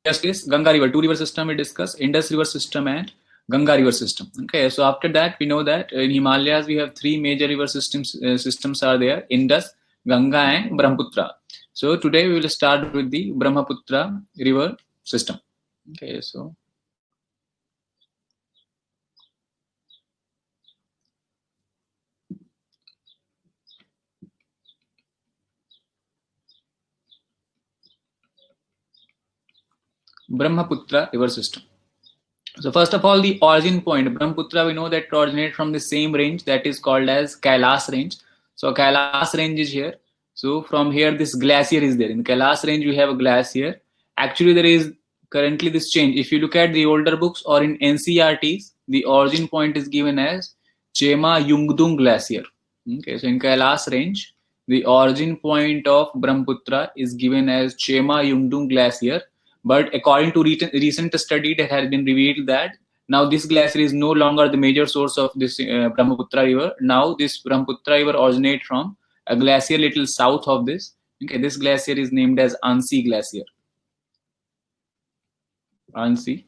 just is Ganga river, two river system we discuss, Indus river system and Ganga river system. Okay, so after that we know that in Himalayas we have three major river systems are there: Indus, Ganga and Brahmaputra. So today we will start with the Brahmaputra river system. Okay, so Brahmaputra river system. So first of all, the origin point, Brahmaputra, we know that it originates from the same range that is called as Kailas range. So Kailas range is here. So from here, this glacier is there. In Kailas range, we have a glacier. Actually, there is currently this change. If you look at the older books or in NCRTs, the origin point is given as Chema Yungdung glacier. Okay, so in Kailas range, the origin point of Brahmaputra is given as Chema Yungdung glacier. But according to recent study, that has been revealed that now this glacier is no longer the major source of this Brahmaputra river. Now this Brahmaputra river originates from a glacier little south of this. Okay, this glacier is named as Ansi Glacier. Ansi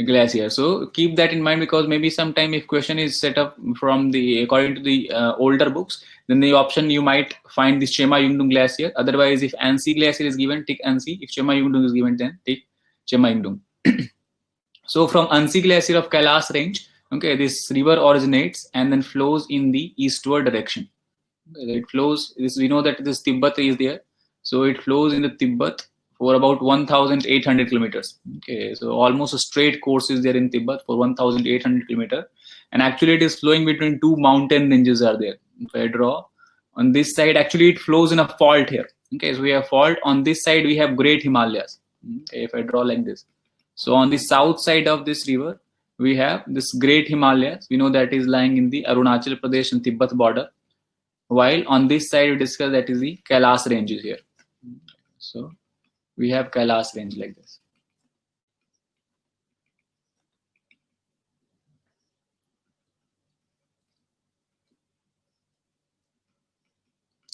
Glacier. So keep that in mind, because maybe sometime if question is set up from the according to the older books, then the option you might find this Chema Yungdung Glacier. Otherwise, if Ansi Glacier is given, tick Ansi. If Chema Yungdung is given, then tick Chema Yungdung. So from Ansi Glacier of Kailas range, okay, this river originates and then flows in the eastward direction. It flows. We know that this Tibet is there, so it flows in the Tibet for about 1,800 kilometers. Okay, so almost a straight course is there in Tibet for 1,800 kilometers, and actually it is flowing between two mountain ranges are there. If I draw on this side, actually it flows in a fault here. Okay, so we have fault on this side. We have Great Himalayas. Okay, if I draw like this, so on the south side of this river, we have this Great Himalayas. We know that is lying in the Arunachal Pradesh and Tibet border. While on this side, we discuss that is the Kailas range is here. So we have Kailas range like this.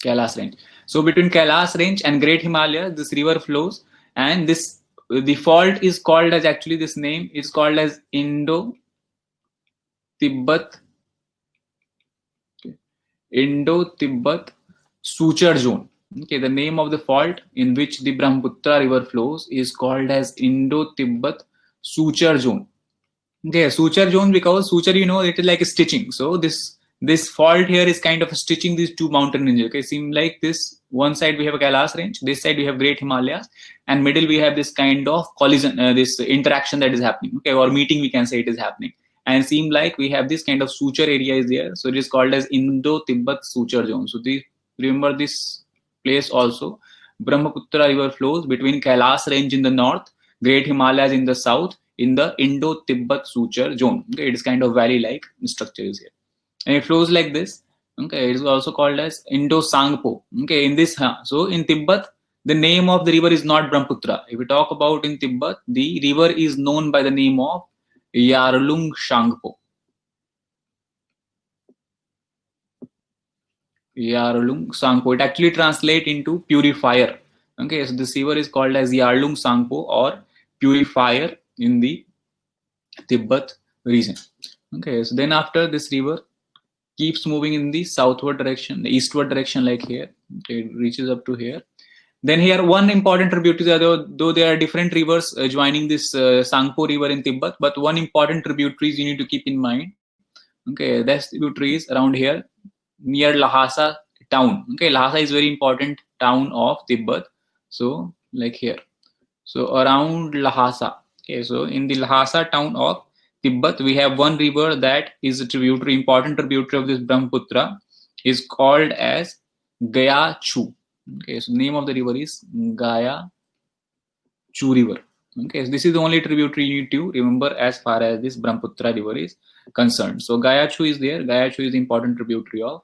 Kailas range. So between Kailas range and Great Himalaya, this river flows, and this the fault is called as, actually this name is called as Indo-Tibet suture zone. Okay, the name of the fault in which the Brahmaputra river flows is called as Indo-Tibet suture zone. Okay, suture zone, because suture, you know, it is like a stitching. So this fault here is kind of stitching these two mountain ranges. Okay, seem like this one side we have a Kailas range, this side we have Great Himalayas, and middle we have this kind of collision, this interaction that is happening. Okay, or meeting we can say it is happening, and seem like we have this kind of suture area is there. So it is called as Indo-Tibet suture zone. So remember this place also. Brahmaputra river flows between Kailas range in the north, Great Himalayas in the south, in the Indo-Tibet suture zone. Okay, it is kind of valley-like structure is here, and it flows like this. Okay, it is also called as Indo-Sangpo. Okay, in this, so in Tibet, the name of the river is not Brahmaputra. If we talk about in Tibet, the river is known by the name of Yarlung Shangpo. Yarlung Sangpo. It actually translates into purifier. Okay, so this river is called as Yarlung Sangpo or purifier in the Tibet region. Okay, so then after this river keeps moving in the southward direction, the eastward direction, like here. Okay, it reaches up to here. Then here one important tributary, though there are different rivers joining this Sangpo river in Tibet, but one important tributaries you need to keep in mind. Okay, that's tributaries around here near Lhasa town. Okay, Lhasa is very important town of Tibet. So like here, so around Lhasa. Okay, so in the Lhasa town of Tibet, we have one river that is a tributary, important tributary of this Brahmaputra, is called as Gaya Chu. Okay, so the name of the river is Gaya Chu river. Okay, so this is the only tributary you need to remember as far as this Brahmaputra river is concerned. So Gaya Chu is there. Gaya Chu is the important tributary of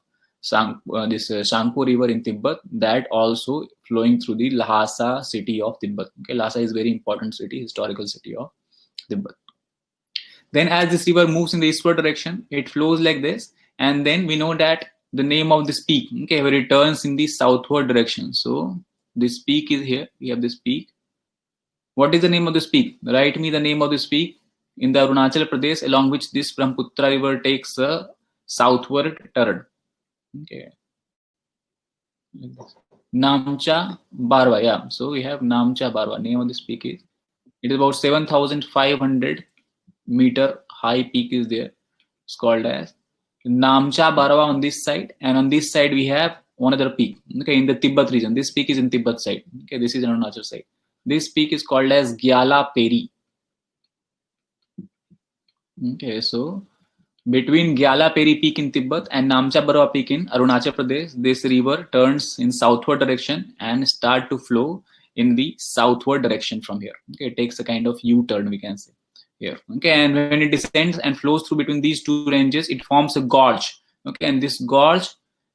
this Sangpo river in Tibet, that also flowing through the Lhasa city of Tibet. Okay, Lhasa is very important city, historical city of Tibet. Then as this river moves in the eastward direction, it flows like this, and then we know that the name of this peak, okay, where it turns in the southward direction. So this peak is here. We have this peak. What is the name of this peak? Write me the name of this peak in the Arunachal Pradesh, along which this Brahmaputra river takes a southward turn. Okay. Namcha Barwa. Yeah. So we have Namcha Barwa. Name of this peak is. It is about 7,500 meter high peak is there. It's called as Namcha Barwa on this side, and on this side we have one other peak. Okay, in the Tibet region. This peak is in Tibet side. Okay, this is Arunachal side. This peak is called as Gyala Peri. Okay, so between Gyala Peri peak in Tibet and Namcha Barwa peak in Arunachal Pradesh, this river turns in southward direction and start to flow in the southward direction from here. Okay, it takes a kind of U-turn, we can say here. Okay, and when it descends and flows through between these two ranges, it forms a gorge. Okay, and this gorge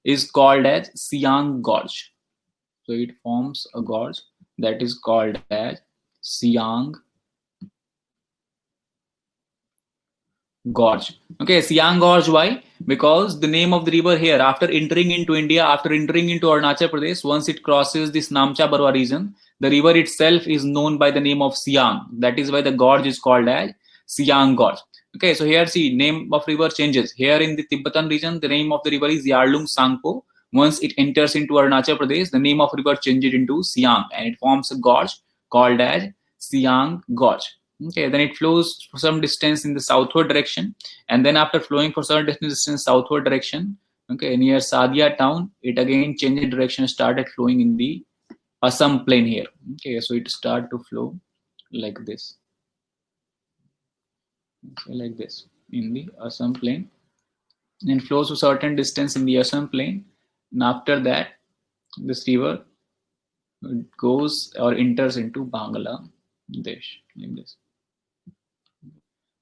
is called as Siang Gorge. So it forms a gorge that is called as Siang Gorge. Okay, Siang Gorge, why? Because the name of the river here, after entering into India, after entering into Arunachal Pradesh, once it crosses this Namcha Barwa region, the river itself is known by the name of Siang. That is why the gorge is called as Siang Gorge. Okay, so here see, name of river changes. Here in the Tibetan region, the name of the river is Yarlung Sangpo. Once it enters into Arunachal Pradesh, the name of river changes into Siang and it forms a gorge called as Siang Gorge. Okay, then it flows for some distance in the southward direction, and then after flowing for certain distance southward direction, okay, near Sadia town, it again changed direction, started flowing in the Assam plain here. Okay, so it started to flow like this. Okay, like this in the Assam plain, and flows a certain distance in the Assam plain, and after that, this river goes or enters into Bangladesh like this.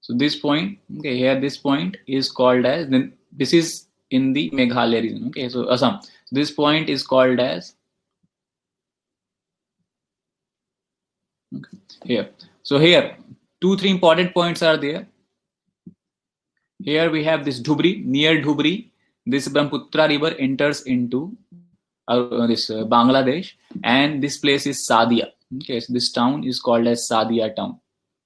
So this point, okay, here this point is called as, then this is in the Meghalaya region. Okay, so Assam. This point is called as, okay, here. So here, 2-3 important points are there. Here we have this Dhubri. Near Dhubri, this Brahmaputra river enters into this Bangladesh, and this place is Sadia. Okay, so this town is called as Sadia town.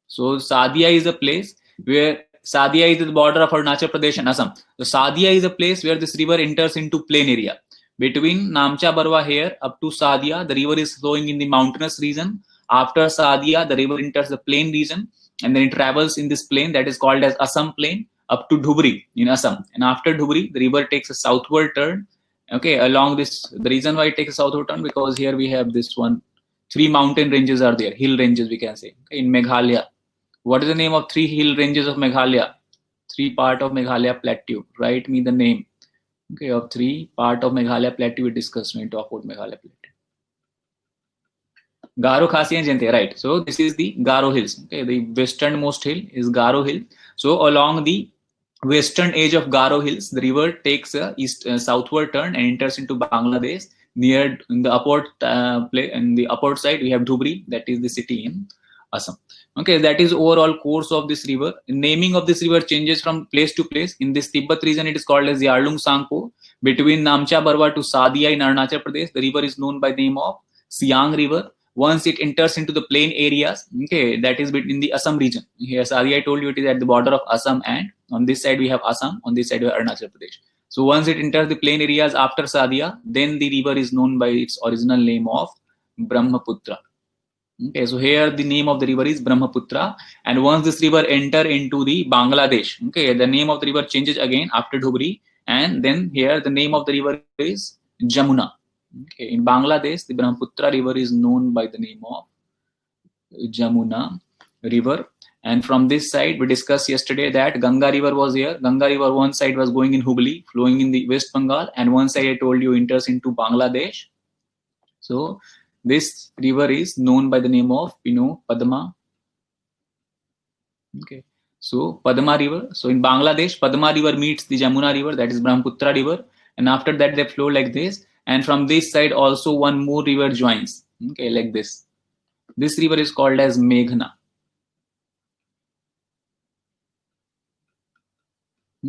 So Sadia is a place where Sadia is the border of Arunachal Pradesh and Assam. So Sadia is a place where this river enters into plain area. Between Namcha Barwa here up to Sadia, the river is flowing in the mountainous region. After Sadia, the river enters the plain region, and then it travels in this plain that is called as Assam plain up to Dhubri in Assam. And after Dhubri, the river takes a southward turn. Okay, along this, the reason why it takes a southward turn, because here we have this one, 3 mountain ranges are there, hill ranges we can say, okay, in Meghalaya. What is the name of 3 hill ranges of Meghalaya? 3 part of Meghalaya plateau. Write me the name. Okay, of 3 part of Meghalaya plateau we discussed when we talk about Meghalaya plateau. Garo, Khasi and Jaintia, right. So this is the Garo Hills. Okay, the westernmost hill is Garo Hill. So along the western edge of Garo Hills, the river takes a southward turn and enters into Bangladesh. Near in the upward in the upward side, we have Dhubri, that is the city in Assam. Okay, that is overall course of this river. Naming of this river changes from place to place. In this Tibet region, it is called as Yarlung Sangpo. Between Namcha Barwa to Sadia in Arunachal Pradesh, the river is known by the name of Siang River. Once it enters into the plain areas, okay, that is between the Assam region. Here, Sadia, I told you it is at the border of Assam, and on this side we have Assam, on this side we have Arunachal Pradesh. So once it enters the plain areas after Sadia, then the river is known by its original name of Brahmaputra. Okay, so here the name of the river is Brahmaputra, and once this river enter into the Bangladesh, okay, the name of the river changes again after Dhubri, and then here the name of the river is Jamuna. Okay, in Bangladesh, the Brahmaputra river is known by the name of Jamuna river. And from this side, we discussed yesterday that Ganga river was here. Ganga river, one side was going in Hubli, flowing in the West Bengal, and one side I told you enters into Bangladesh. So this river is known by the name of Padma. Okay, so Padma river. So in Bangladesh, Padma river meets the Jamuna river, that is Brahmaputra river, and after that they flow like this. And from this side also one more river joins. Okay, like this. This river is called as Meghna.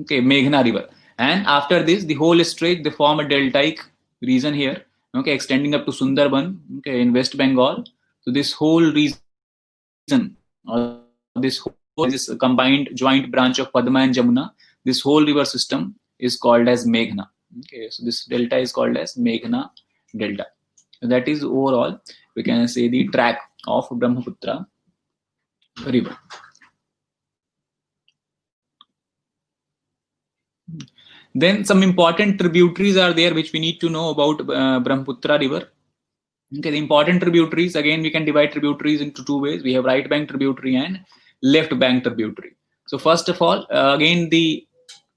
Okay, Meghna river. And after this, the whole stretch, they form a deltaic region here. Okay, extending up to Sundarban. Okay, in West Bengal. So this whole region or this combined joint branch of Padma and Jamuna, this whole river system is called as Meghna. Okay, so this delta is called as Meghna delta. So that is overall, we can say, the track of Brahmaputra river. Then some important tributaries are there which we need to know about Brahmaputra river. Okay, the important tributaries, again, we can divide tributaries into two ways. We have right bank tributary and left bank tributary. So first of all, again, the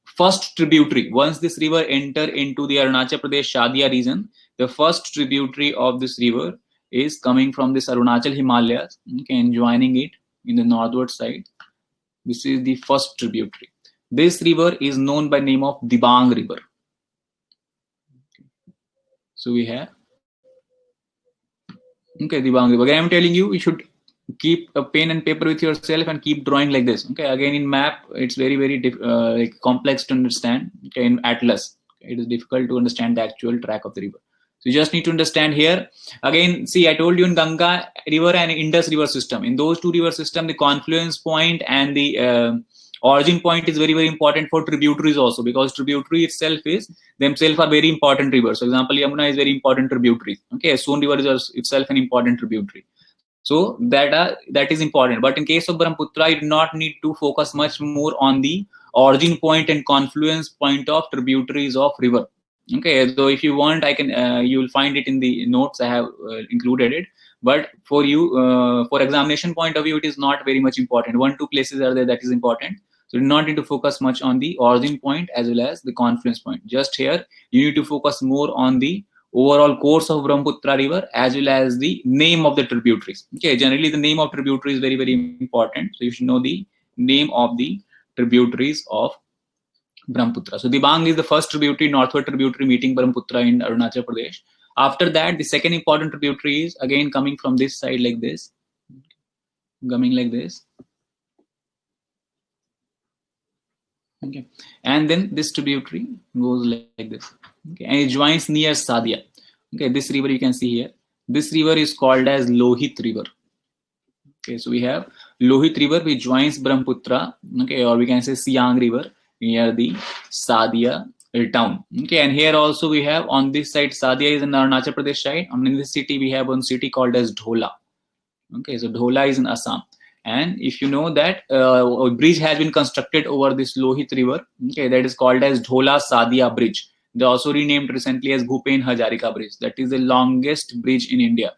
first tributary, once this river enter into the Arunachal Pradesh Shadia region, the first tributary of this river is coming from this Arunachal Himalayas, okay, and joining it in the northward side. This is the first tributary. This river is known by name of Dibang river. So we have, okay, Dibang river. Again, I'm telling you, you should keep a pen and paper with yourself and keep drawing like this. Okay, again, in map, it's very like complex to understand. Okay, in atlas, it is difficult to understand the actual track of the river. So you just need to understand here. Again, see, I told you in Ganga river and Indus river system. In those two river system, the confluence point and the origin point is very important for tributaries also, because tributary itself is themselves are very important rivers. For example, Yamuna is very important tributary. Okay, Son river is itself an important tributary. So that is important. But in case of Brahmaputra, you do not need to focus much more on the origin point and confluence point of tributaries of river. Okay, so if you want, I can you will find it in the notes. I have included it. But for you, for examination point of view, it is not very much important. 1-2 places are there that is important. So you do not need to focus much on the origin point as well as the confluence point. Just here, you need to focus more on the overall course of Brahmaputra river as well as the name of the tributaries. Okay, generally the name of tributary is very important. So you should know the name of the tributaries of Brahmaputra. So Dibang is the first tributary, northward tributary meeting Brahmaputra in Arunachal Pradesh. After that, the second important tributary is again coming from this side like this, coming like this. Okay, and then this tributary goes like this. Okay, and it joins near Sadia. Okay, this river you can see here. This river is called as Lohit river. Okay, so we have Lohit river which joins Brahmaputra. Okay, or we can say Siang river near the Sadia town. Okay, and here also we have on this side, Sadia is in Arunachal Pradesh side. And in this city we have one city called as Dhola. Okay, so Dhola is in Assam. And if you know that a bridge has been constructed over this Lohit river, okay, that is called as Dhola Sadia bridge. They also renamed recently as Bhupen Hajarika bridge. That is the longest bridge in India.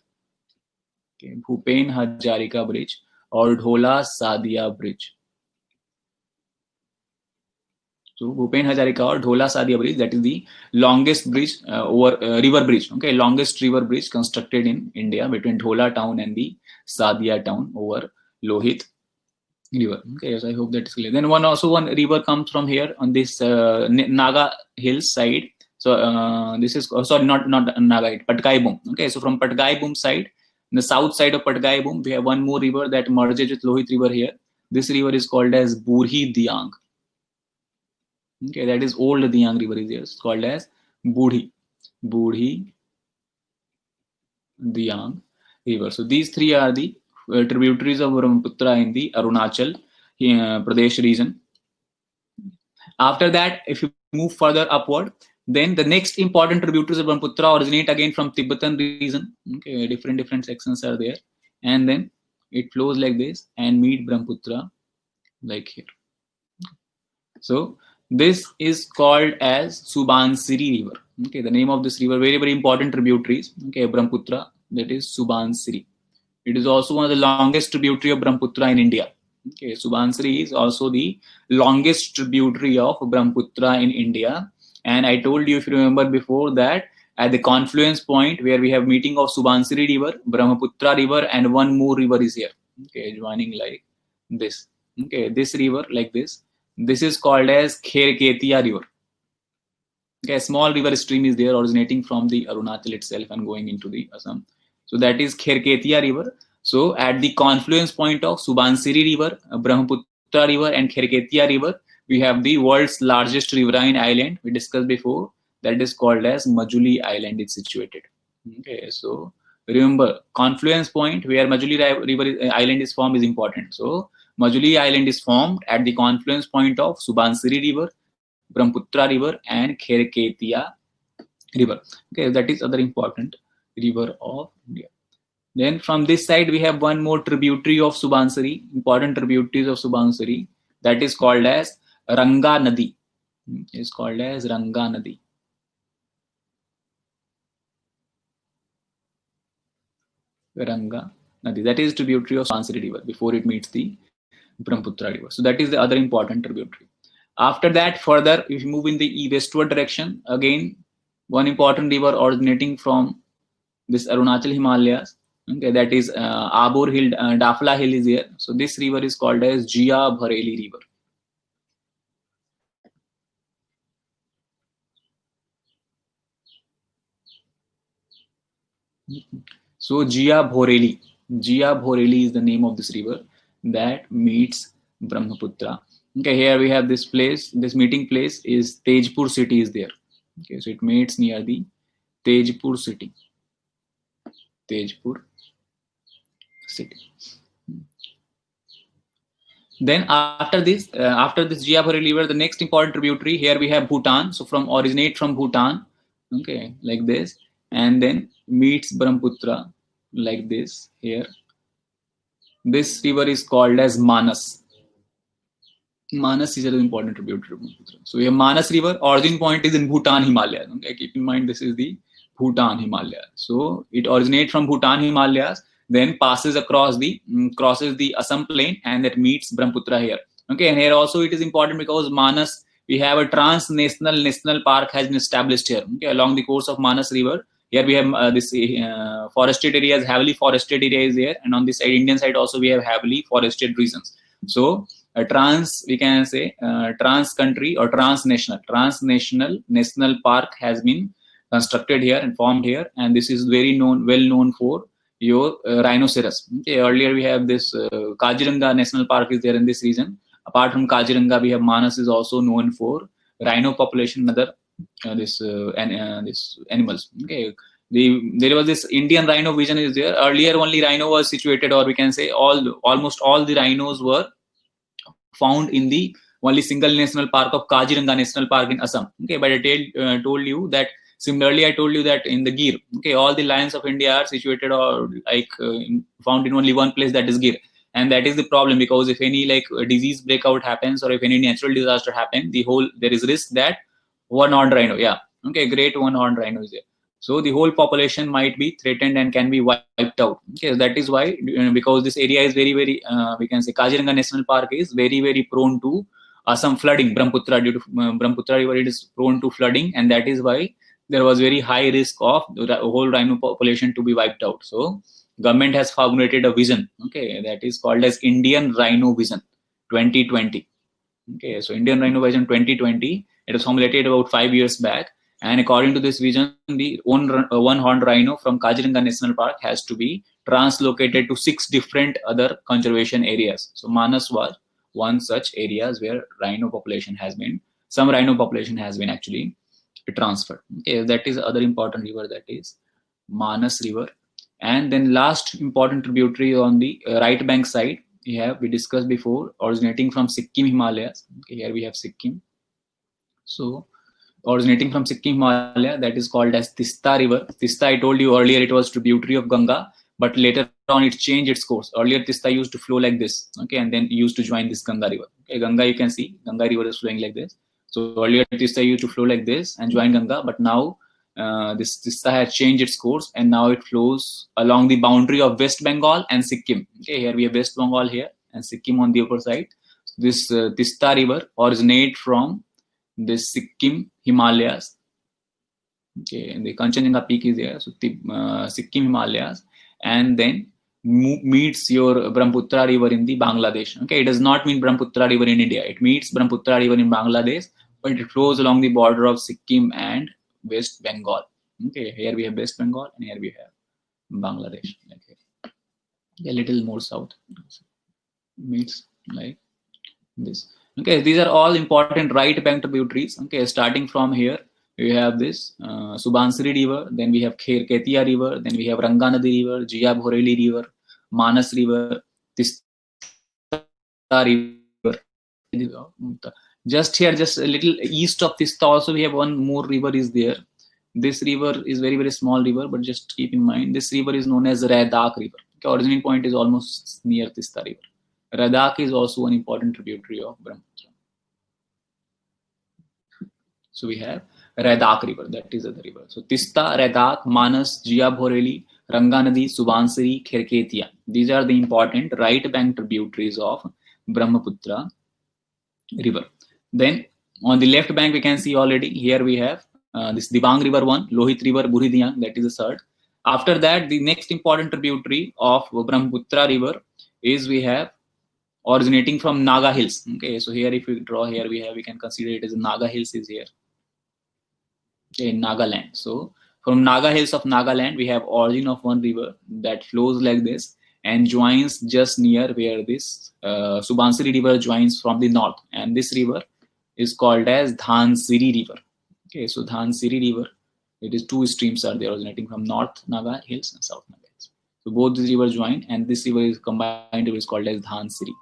Okay, Bhupen Hajarika bridge or Dhola Sadia bridge. So Bhupen Hajarika or Dhola Sadia bridge, that is the longest bridge over river bridge. Okay, longest river bridge constructed in India between Dhola town and the Sadia town over Lohit river. Okay, so I hope that is clear. Then one river comes from here on this Naga Hills side. So this is sorry, not Naga, Patkai-Bum. Okay, so from Patkai-Bum side, the south side of Patkai-Bum, we have one more river that merges with Lohit river here. This river is called as Burhi Diang. Okay, that is old Diang river is here. It's called as Burhi Diang river. So these three are the tributaries of Brahmaputra in the Arunachal Pradesh region. After that, if you move further upward, then the next important tributaries of Brahmaputra originate again from Tibetan region. Okay, different sections are there, and then it flows like this and meet Brahmaputra like here. So this is called as Subansiri river. Okay, the name of this river, very important tributaries. Okay, Brahmaputra, that is Subansiri. It is also one of the longest tributary of Brahmaputra in India. Okay, Subansiri is also the longest tributary of Brahmaputra in India. And I told you, if you remember before, that at the confluence point where we have meeting of Subansiri river, Brahmaputra river, and one more river is here. Okay, joining like this. Okay, this river like this. This is called as Kherketia river. Okay, a small river stream is there originating from the Arunachal itself and going into the Assam. So that is Kherketia river. So at the confluence point of Subansiri river, Brahmaputra river and Kherketia river, we have the world's largest riverine island we discussed before, that is called as Majuli Island is situated. Okay, so remember confluence point where Majuli River island is formed is important. So Majuli island is formed at the confluence point of Subansiri River, Brahmaputra River, and Kherketia River. Okay, that is other important river of India. Then from this side we have one more tributary of Subansiri, important tributaries of Subansiri, that is called as Ranga Nadi. Is called as Ranga Nadi. Ranga Nadi, that is tributary of Subansiri River before it meets the Brahmaputra River. So that is the other important tributary. After that, further, if you move in the westward direction, again one important river originating from this Arunachal Himalayas. Okay, that is Abor Hill, Dafla Hill is here. So this river is called as Jia Bhareli River. So Jia Bhareli is the name of this river that meets Brahmaputra. Okay, here we have this place. This meeting place is Tejpur city is there. Okay, so it meets near the Tejpur city. Tejpur city. Then after this Jia Bhareli River, the next important tributary, here we have Bhutan. So originate from Bhutan, okay, like this, and then meets Brahmaputra like this here. This river is called as Manas. Manas is an important tributary of Brahmaputra. So we have Manas River. Origin point is in Bhutan Himalayas. Okay, keep in mind this is the Bhutan Himalayas. So it originates from Bhutan Himalayas, then passes across crosses the Assam plain, and that meets Brahmaputra here. Okay, and here also it is important because Manas, we have a transnational national park has been established here. Okay, along the course of Manas River. Here we have this forested areas, heavily forested areas here, and on this side, Indian side also we have heavily forested regions. So we can say trans country or transnational national park has been constructed here and formed here, and this is very well known for your rhinoceros. Okay, earlier we have this Kaziranga National Park is there in this region. Apart from Kaziranga, we have Manas is also known for rhino population and other this animals. Okay, there was this Indian rhino vision is there. Earlier only rhino was situated, or we can say almost all the rhinos were found in the only single national park of Kaziranga National Park in Assam. Okay, but I told you that similarly I told you that in the Gir, okay, all the lions of India are situated or like found in only one place, that is Gir. And that is the problem, because if any like disease breakout happens or if any natural disaster happens, there is risk that one-horned rhino, okay, great one-horned rhino is there. So the whole population might be threatened and can be wiped out. Okay, that is why, because this area is very we can say Kaziranga National Park is very prone to some flooding. Brahmaputra, due to Brahmaputra River, it is prone to flooding, and that is why there was very high risk of the whole rhino population to be wiped out. So government has formulated a vision, okay, that is called as Indian Rhino Vision 2020. Okay, so Indian Rhino Vision 2020, it was formulated about 5 years back. And according to this vision, the one-horned rhino from Kaziranga National Park has to be translocated to 6 different other conservation areas. So Manas was one such areas where some rhino population has been actually transferred. Okay, that is other important river, that is Manas River. And then last important tributary on the right bank side, we discussed before, originating from Sikkim Himalayas. Okay, here we have Sikkim. So originating from Sikkim Himalaya, that is called as Tista River. Tista, I told you earlier, it was tributary of Ganga, but later on it changed its course. Earlier Tista used to flow like this, okay, and then used to join this Ganga River. Okay, Ganga, you can see Ganga River is flowing like this. So earlier Tista used to flow like this and join Ganga, but now this Tista has changed its course, and now it flows along the boundary of West Bengal and Sikkim. Okay, here we have West Bengal here and Sikkim on the upper side. This Tista River originates from this Sikkim Himalayas. Okay, and the Kanchenjunga peak is there. So Sikkim Himalayas, and then meets your Brahmaputra River in the Bangladesh. Okay, it does not mean Brahmaputra River in India. It meets Brahmaputra River in Bangladesh, but it flows along the border of Sikkim and West Bengal. Okay, here we have West Bengal, and here we have Bangladesh. Okay, a little more south meets like this. Okay, these are all important right bank tributaries. Okay, starting from here, We have this Subansiri river, then we have Kherketia river, then we have Ranganadi river, Jia Bhoreli river, Manas river, Tista river. Just here, just a little east of Tista also we have one more river is there. This river is very small river, but just keep in mind this river is known as Raidak river. Okay, originating point is almost near Tista river. Raidak is also an important tributary of Brahmaputra. So we have Raidak river, that is the river. So Tista, Raidak, Manas, Jia Bhoreli, Ranganadi, Subansiri, Kherketia. These are the important right bank tributaries of Brahmaputra river. Then on the left bank we can see already here we have this Dibang river 1, Lohit river, Burhi Diyang, that is the third. After that, the next important tributary of Brahmaputra river is we have originating from Naga Hills. Okay, so here if we draw here we can consider it as Naga Hills is here in Nagaland. So from Naga Hills of Nagaland we have origin of one river that flows like this and joins just near where this Subansiri river joins from the north, and this river is called as Dhansiri river. Okay, so Dhansiri river, it is two streams are there originating from North Naga Hills and South Naga Hills. So both these rivers join, and this river is combined, it is called as Dhansiri.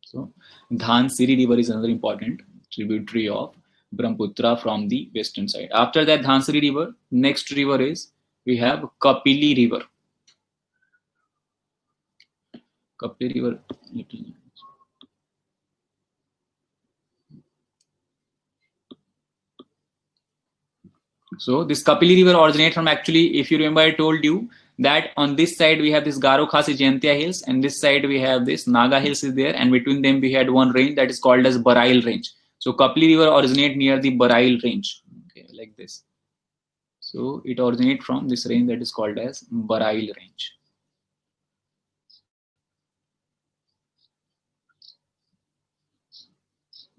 So Dhansiri river is another important tributary of Brahmaputra from the western side. After that Dhansiri river, next river is we have Kapili river. Kapili river. So this Kapili river originates from, actually, if you remember, I told you that on this side we have this Garo Khasi Jaintia hills, and this side we have this Naga hills is there, and between them we had one range that is called as Barail range. So Kapili river originates near the Barail range, okay, like this. So it originates from this range that is called as Barail range.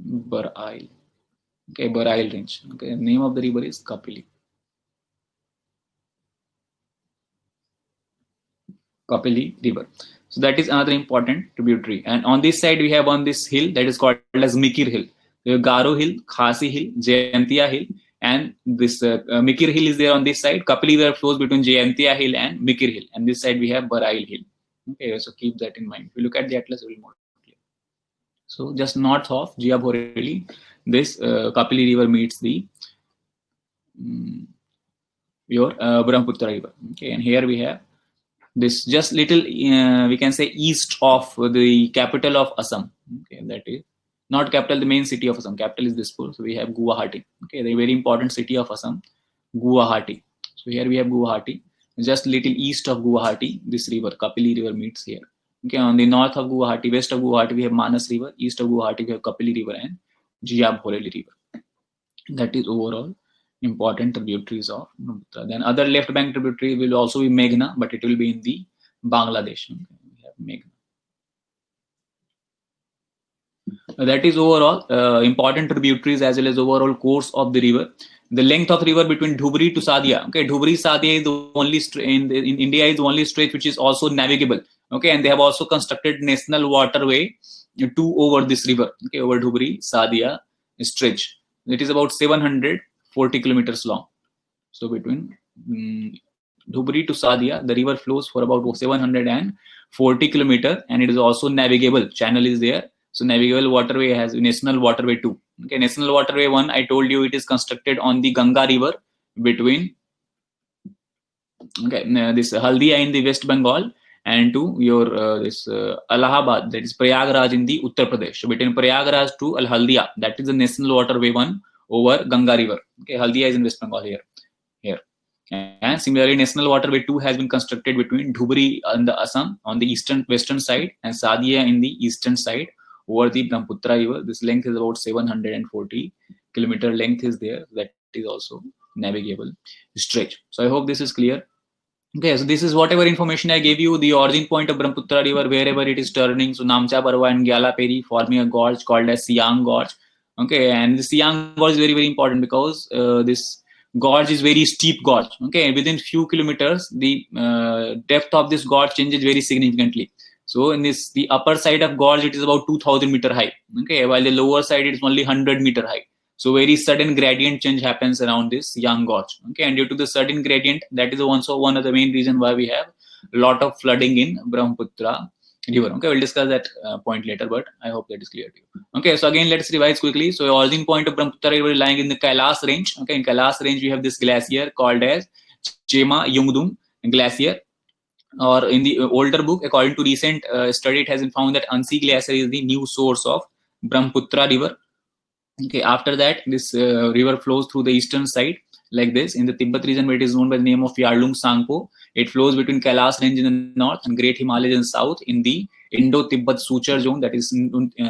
Barail. Okay, Barail range. Okay, name of the river is Kapili. Kapili river. So that is another important tributary. And on this side we have on this hill that is called as Mikir hill. We have Garo hill, Khasi hill, Jayantia hill, and this Mikir hill is there on this side. Kapili river flows between Jayantia hill and Mikir hill, and this side we have Barail hill. Okay, so keep that in mind. If you look at the atlas, it will be more clear. So just north of Jia Bhoreli, this Kapili river meets the your Brahmaputra river. Okay, and here we have this just little we can say east of the capital of Assam. Okay, that is not capital, the main city of Assam. Capital is Dispur. So we have Guwahati. Okay, the very important city of Assam, Guwahati. So here we have Guwahati. Just little east of Guwahati, this river, Kapili river meets here. Okay, on the north of Guwahati, west of Guwahati, we have Manas river. East of Guwahati, we have Kapili river and Jia Bhoreli river. That is overall important tributaries of Brahmaputra. Then other left bank tributary will also be Meghna, but it will be in the Bangladesh. Okay, we have Meghna. That is overall important tributaries as well as overall course of the river. The length of river between Dhubri to Sadia. Okay, Dhubri Sadia is the only in India is the only stretch which is also navigable. Okay, and they have also constructed national waterway to over this river. Okay, over Dhubri Sadia stretch. It is about 740 kilometers long. So between Dhubri to Sadia, the river flows for about 740 kilometers, and it is also navigable. Channel is there. So navigable waterway has national waterway 2. Okay, national waterway 1, I told you it is constructed on the Ganga river between this Haldia in the West Bengal and to your this Allahabad, that is Prayagraj in the Uttar Pradesh. So between Prayagraj to Al Haldia, that is the national waterway 1 over Ganga river. Okay, Haldia is in West Bengal here. And similarly, national waterway 2 has been constructed between Dhubri and the Assam on the western side and Sadia in the eastern side over the Brahmaputra river. This length is about 740 kilometer length is there. That is also navigable stretch. So I hope this is clear. Okay, so this is whatever information I gave you, the origin point of Brahmaputra river, wherever it is turning. So Namcha Barwa and Gyala Peri forming a gorge called as Siang Gorge. Okay, and the Siang Gorge is very important because this gorge is very steep gorge. Okay, within few kilometers, the depth of this gorge changes very significantly. So in this, the upper side of gorge, it is about 2000 meter high. Okay, while the lower side it is only 100 meter high. So very sudden gradient change happens around this young gorge. Okay, and due to the sudden gradient, that is also one of the main reason why we have a lot of flooding in Brahmaputra river. Okay, we'll discuss that point later, but I hope that is clear to you. Okay, so again, let's revise quickly. So the origin point of Brahmaputra river is lying in the Kailas range. Okay, in Kailas range, we have this glacier called as Chema Yungdung glacier. Or in the older book, according to recent study, it has been found that Ansi glacier is the new source of Brahmaputra river. Okay, after that, this river flows through the eastern side like this. In the Tibet region, where it is known by the name of Yarlung Sangpo, it flows between Kailas range in the north and Great Himalayas in the south in the Indo-Tibet suture zone. That is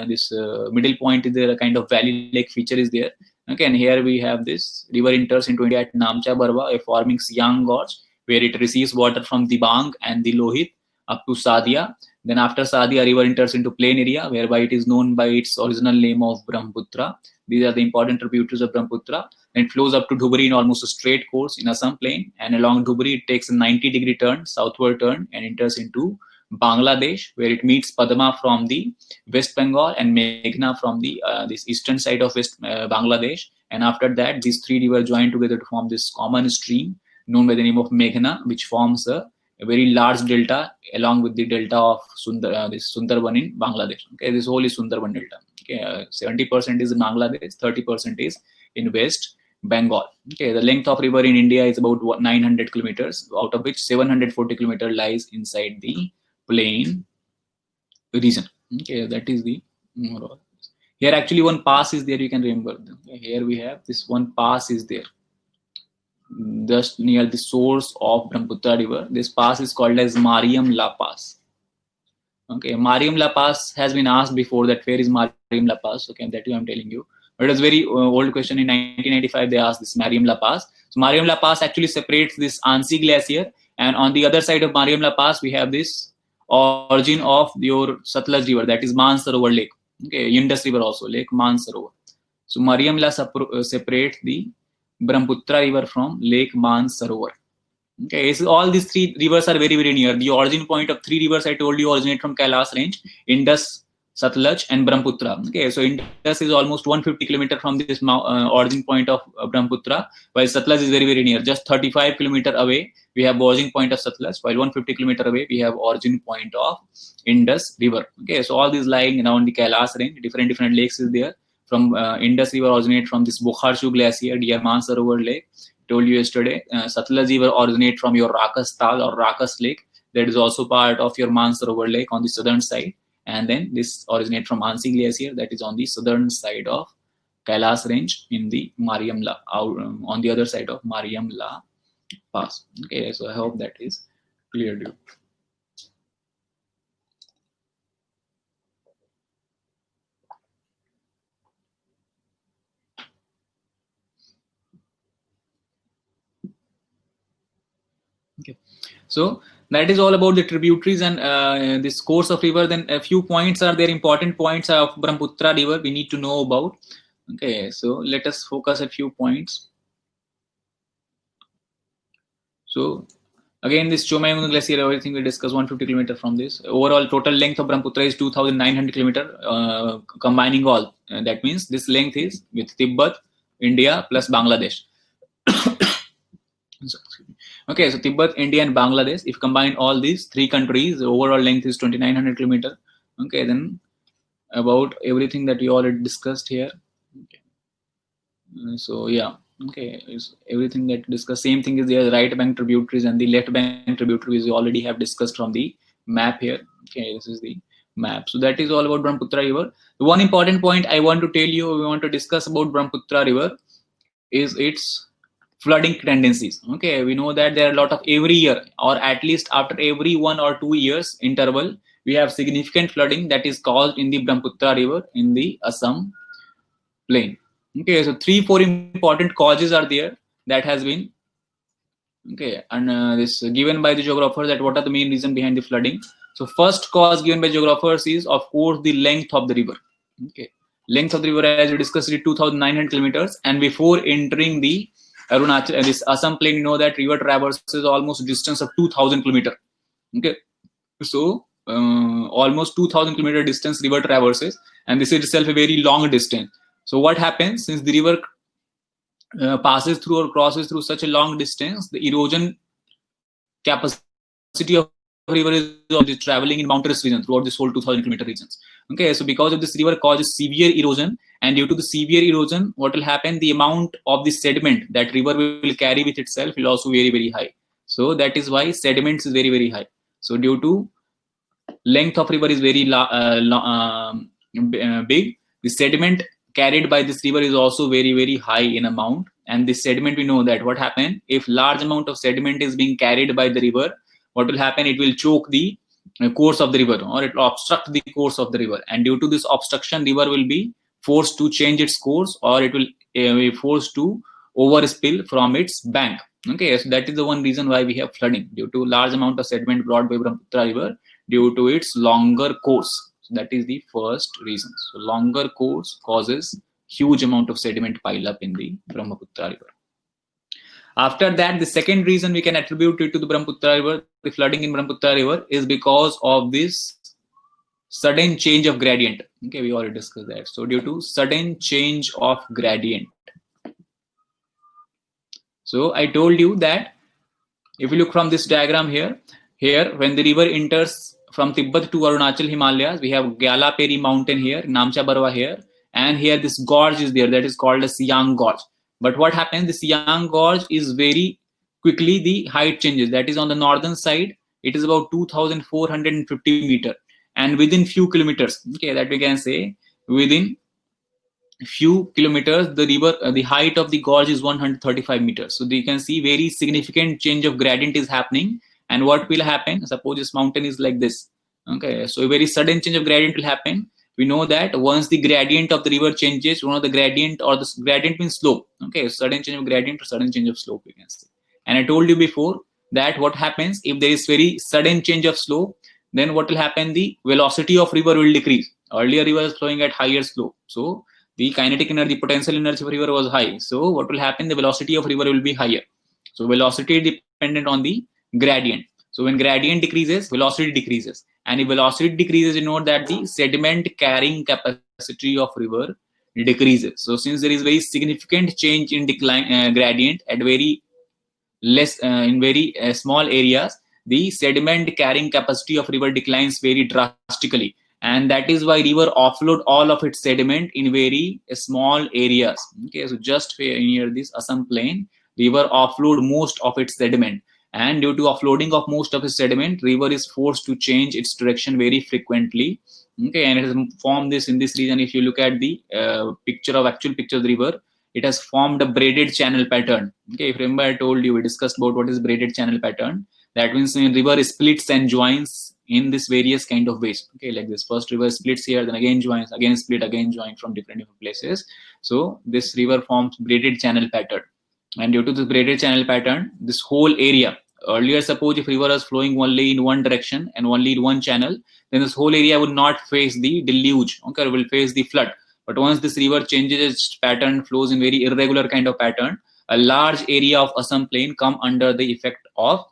this middle point is there, a kind of valley-like feature is there. Okay, and here we have this river enters into India at Namcha Barwa, forming Siang Gorge, where it receives water from Dibang and the Lohit up to Sadia. Then after Sadia, river enters into plain area, whereby it is known by its original name of Brahmaputra. These are the important tributaries of Brahmaputra. And it flows up to Dhubri in almost a straight course in Assam plain. And along Dhubri, it takes a 90-degree turn, southward turn, and enters into Bangladesh, where it meets Padma from the West Bengal and Meghna from the this eastern side of West Bangladesh. And after that, these three rivers join together to form this common stream known by the name of Meghna, which forms a very large delta along with the delta of this Sundarban in Bangladesh. Okay, this whole is Sundarban delta. Okay, 70% is in Bangladesh, 30% is in West Bengal. Okay, the length of river in India is about 900 kilometers, out of which 740 kilometers lies inside the plain region. Okay, that is the overall. Here actually one pass is there, you can remember. Okay, here we have this one pass is there, just near the source of Brahmaputra river. This pass is called as Mariam La Pass. Okay, Mariam La Pass has been asked before that where is Mariam La Pass. Okay, that I'm telling you. But it was very old question. In 1995, they asked this Mariam La Pass. So Mariam La Pass actually separates this Ansi glacier, and on the other side of Mariam La Pass, we have this origin of your Satluj river, that is Mansarovar Lake. Okay, Indus River also, Lake Mansarovar. So Mariam La separates the Brahmaputra river from Lake Mansarovar. Okay, so all these three rivers are very, very near. The origin point of three rivers I told you originate from Kailas range: Indus, Satluj, and Brahmaputra. Okay, so Indus is almost 150 kilometers from this origin point of Brahmaputra, while Satluj is very, very near. Just 35 kilometers away, we have origin point of Satluj, while 150 kilometers away, we have origin point of Indus river. Okay, so all these lying around the Kailas range, different lakes is there. From Indus river originate from this Bukharshu glacier near Mansarovar Lake. Told you yesterday, Satluj river originate from your Rakas Tal or Rakas Lake. That is also part of your Mansarovar Lake on the southern side. And then this originate from Ansi glacier, that is on the southern side of Kailas range in the Mariam La, on the other side of Mariam La Pass. Okay, so I hope that is clear to you. Okay, so that is all about the tributaries and this course of river. Then a few points are there, important points of Brahmaputra river we need to know about. Okay, so let us focus a few points. So again, this Chomayung glacier, everything we discussed 150 kilometers from this. Overall total length of Brahmaputra is 2,900 kilometers, combining all. That means this length is with Tibet, India plus Bangladesh. Okay, so Tibet, India, and Bangladesh. If combine all these three countries, the overall length is 2,900 kilometers. Okay, then about everything that we already discussed here. Okay. So yeah, okay, it's everything that discussed. Same thing is there. Right bank tributaries and the left bank tributaries we already have discussed from the map here. Okay, this is the map. So that is all about Brahmaputra river. The one important point I want to tell you, we want to discuss about Brahmaputra river is its flooding tendencies. Okay, we know that there are a lot of every year, or at least after every 1 or 2 years interval, we have significant flooding that is caused in the Brahmaputra river in the Assam plain. Okay, so 3-4 important causes are there that has been and this given by the geographers, that what are the main reason behind the flooding. So first cause given by geographers is of course the length of the river. Okay, length of the river, as we discussed, is 2,900 kilometers, and before entering the Arunachal, this Assam plain, you know that river traverses almost distance of 2,000 kilometers. Okay, so almost 2000 kilometer distance river traverses, and this is itself a very long distance. So what happens, since the river passes through or crosses through such a long distance, the erosion capacity of river is traveling in mountainous region throughout this whole 2000 kilometer regions. Okay, so because of this river causes severe erosion, and due to the severe erosion, what will happen, the amount of the sediment that river will carry with itself will also very high. So that is why sediments is very high. So due to length of river is very big, the sediment carried by this river is also very high in amount. And this sediment, we know that what happen, if large amount of sediment is being carried by the river, what will happen, it will choke the course of the river, or it will obstruct the course of the river, and due to this obstruction, river will be forced to change its course, or it will be forced to overspill from its bank. Okay, so that is the one reason why we have flooding, due to large amount of sediment brought by Brahmaputra river due to its longer course. So that is the first reason. So longer course causes huge amount of sediment pile up in the Brahmaputra river. After that, the second reason we can attribute it to the Brahmaputra river, the flooding in Brahmaputra river, is because of this sudden change of gradient. Okay, we already discussed that. So due to sudden change of gradient. So I told you that if you look from this diagram here when the river enters from Tibet to Arunachal Himalayas, we have Gyala Peri mountain here, Namcha Barwa here, and here this gorge is there, that is called a Siang Gorge. But what happens, the Siang Gorge is very quickly, the height changes. That is on the northern side, it is about 2450 meter, and within few kilometers, okay, that we can say within few kilometers, the river, the height of the gorge is 135 meters. So you can see very significant change of gradient is happening. And what will happen, suppose this mountain is like this, okay, so a very sudden change of gradient will happen. We know that once the gradient of the river changes, one of the gradient, or the gradient means slope, okay, sudden change of gradient or sudden change of slope, we can say. And I told you before that what happens, if there is very sudden change of slope, then what will happen, the velocity of river will decrease. Earlier river was flowing at higher slope, so the kinetic energy, potential energy of river was high. So what will happen, the velocity of river will be higher. So velocity is dependent on the gradient. So when gradient decreases, velocity decreases, and if velocity decreases, you know that the sediment carrying capacity of river decreases. So since there is very significant change in decline gradient at very less in very small areas, the sediment carrying capacity of river declines very drastically, and that is why river offload all of its sediment in very small areas. Okay, so just near this Assam plain, river offload most of its sediment, and due to offloading of most of its sediment, river is forced to change its direction very frequently. Okay, and it has formed this in this region. If you look at the actual picture of the river, it has formed a braided channel pattern. Okay, if remember I told you, we discussed about what is braided channel pattern. That means when river splits and joins in this various kind of ways. Okay, like this first river splits here, then again joins, again split, again join from different places. So this river forms braided channel pattern, and due to this braided channel pattern, this whole area, earlier suppose if river was flowing only in one direction and only in one channel, then this whole area would not face the deluge, okay, will face the flood. But once this river changes its pattern, flows in very irregular kind of pattern, a large area of Assam plain come under the effect of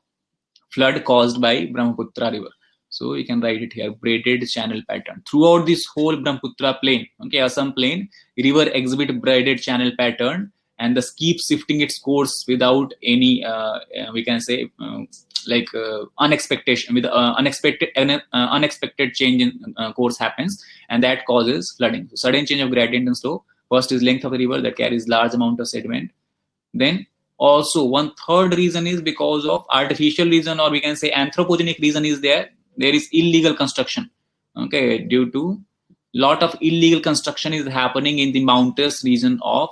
flood caused by Brahmaputra river. So you can write it here, braided channel pattern. Throughout this whole Brahmaputra plain, okay, Assam plain, river exhibit braided channel pattern, and thus keeps shifting its course without any, we can say, unexpected change in course happens, and that causes flooding. So sudden change of gradient and slope. First is length of the river that carries large amount of sediment. Then also one third reason is because of artificial reason, or we can say anthropogenic reason is there. There is illegal construction. Okay, due to lot of illegal construction is happening in the mountainous region of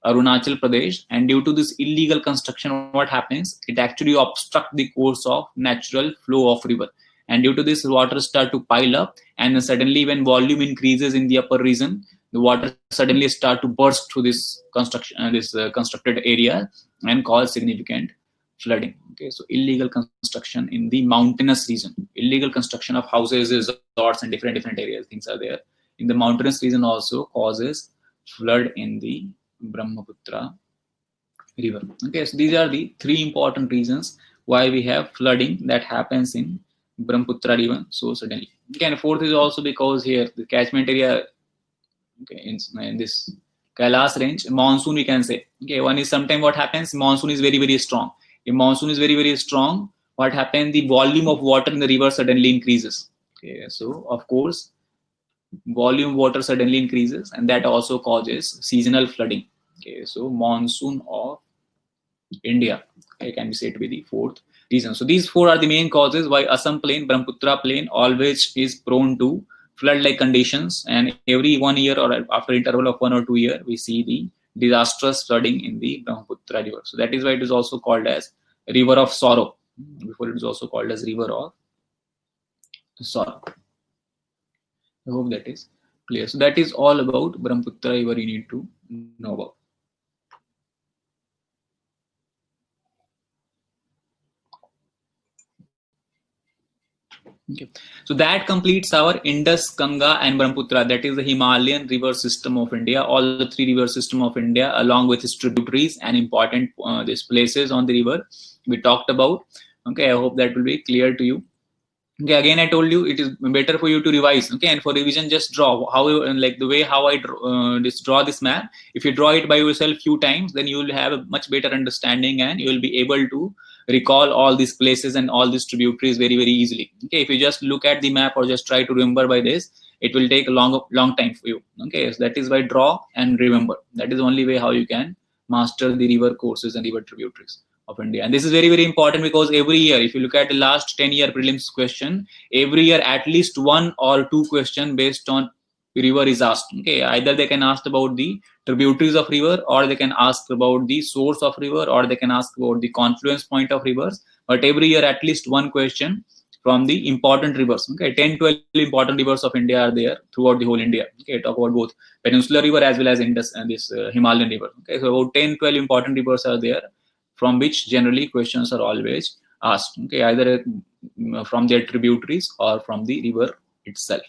Arunachal Pradesh, and due to this illegal construction, what happens? It actually obstructs the course of natural flow of river, and due to this, water start to pile up, and then suddenly, when volume increases in the upper region, the water suddenly start to burst through this construction, constructed area, and cause significant flooding. Okay, so illegal construction in the mountainous region, illegal construction of houses, resorts, and different areas, things are there. In the mountainous region also causes flood in the Brahmaputra river. Okay, so these are the three important reasons why we have flooding that happens in Brahmaputra river so suddenly. Okay, and fourth is also because here the catchment area, okay, in this Kailas range, monsoon we can say. Okay, one is sometime what happens, monsoon is very strong. If monsoon is very strong, what happens, the volume of water in the river suddenly increases. Okay, so of course volume water suddenly increases, and that also causes seasonal flooding. Okay, so monsoon of India, okay, can be said to be the fourth reason. So these four are the main causes why Assam plain, Brahmaputra plain always is prone to flood-like conditions, and every 1 year or after interval of 1 or 2 years, we see the disastrous flooding in the Brahmaputra river. So that is why it is also called as river of sorrow. Before it is also called as river of sorrow. I hope that is clear. So that is all about Brahmaputra river you need to know about. Okay. So that completes our Indus, Ganga and Brahmaputra. That is the Himalayan river system of India. All the three river system of India, along with its tributaries and important these places on the river we talked about. Okay, I hope that will be clear to you. Okay, again I told you it is better for you to revise. Okay, and for revision just draw how you, like the way how I draw this map. If you draw it by yourself few times, then you will have a much better understanding and you will be able to recall all these places and all these tributaries very easily. Okay, if you just look at the map or just try to remember by this, it will take a long time for you. Okay, so that is why draw and remember. That is the only way how you can master the river courses and river tributaries of India. And this is very important because every year, if you look at the last 10-year prelims question, every year at least 1 or 2 questions based on river is asked. Okay, either they can ask about the tributaries of river, or they can ask about the source of river, or they can ask about the confluence point of rivers. But every year at least one question from the important rivers. Okay, 10-12 important rivers of India are there throughout the whole India. Okay, talk about both peninsular river as well as Indus and this Himalayan river. Okay, so about 10-12 important rivers are there, from which generally questions are always asked. Okay, either from their tributaries or from the river itself.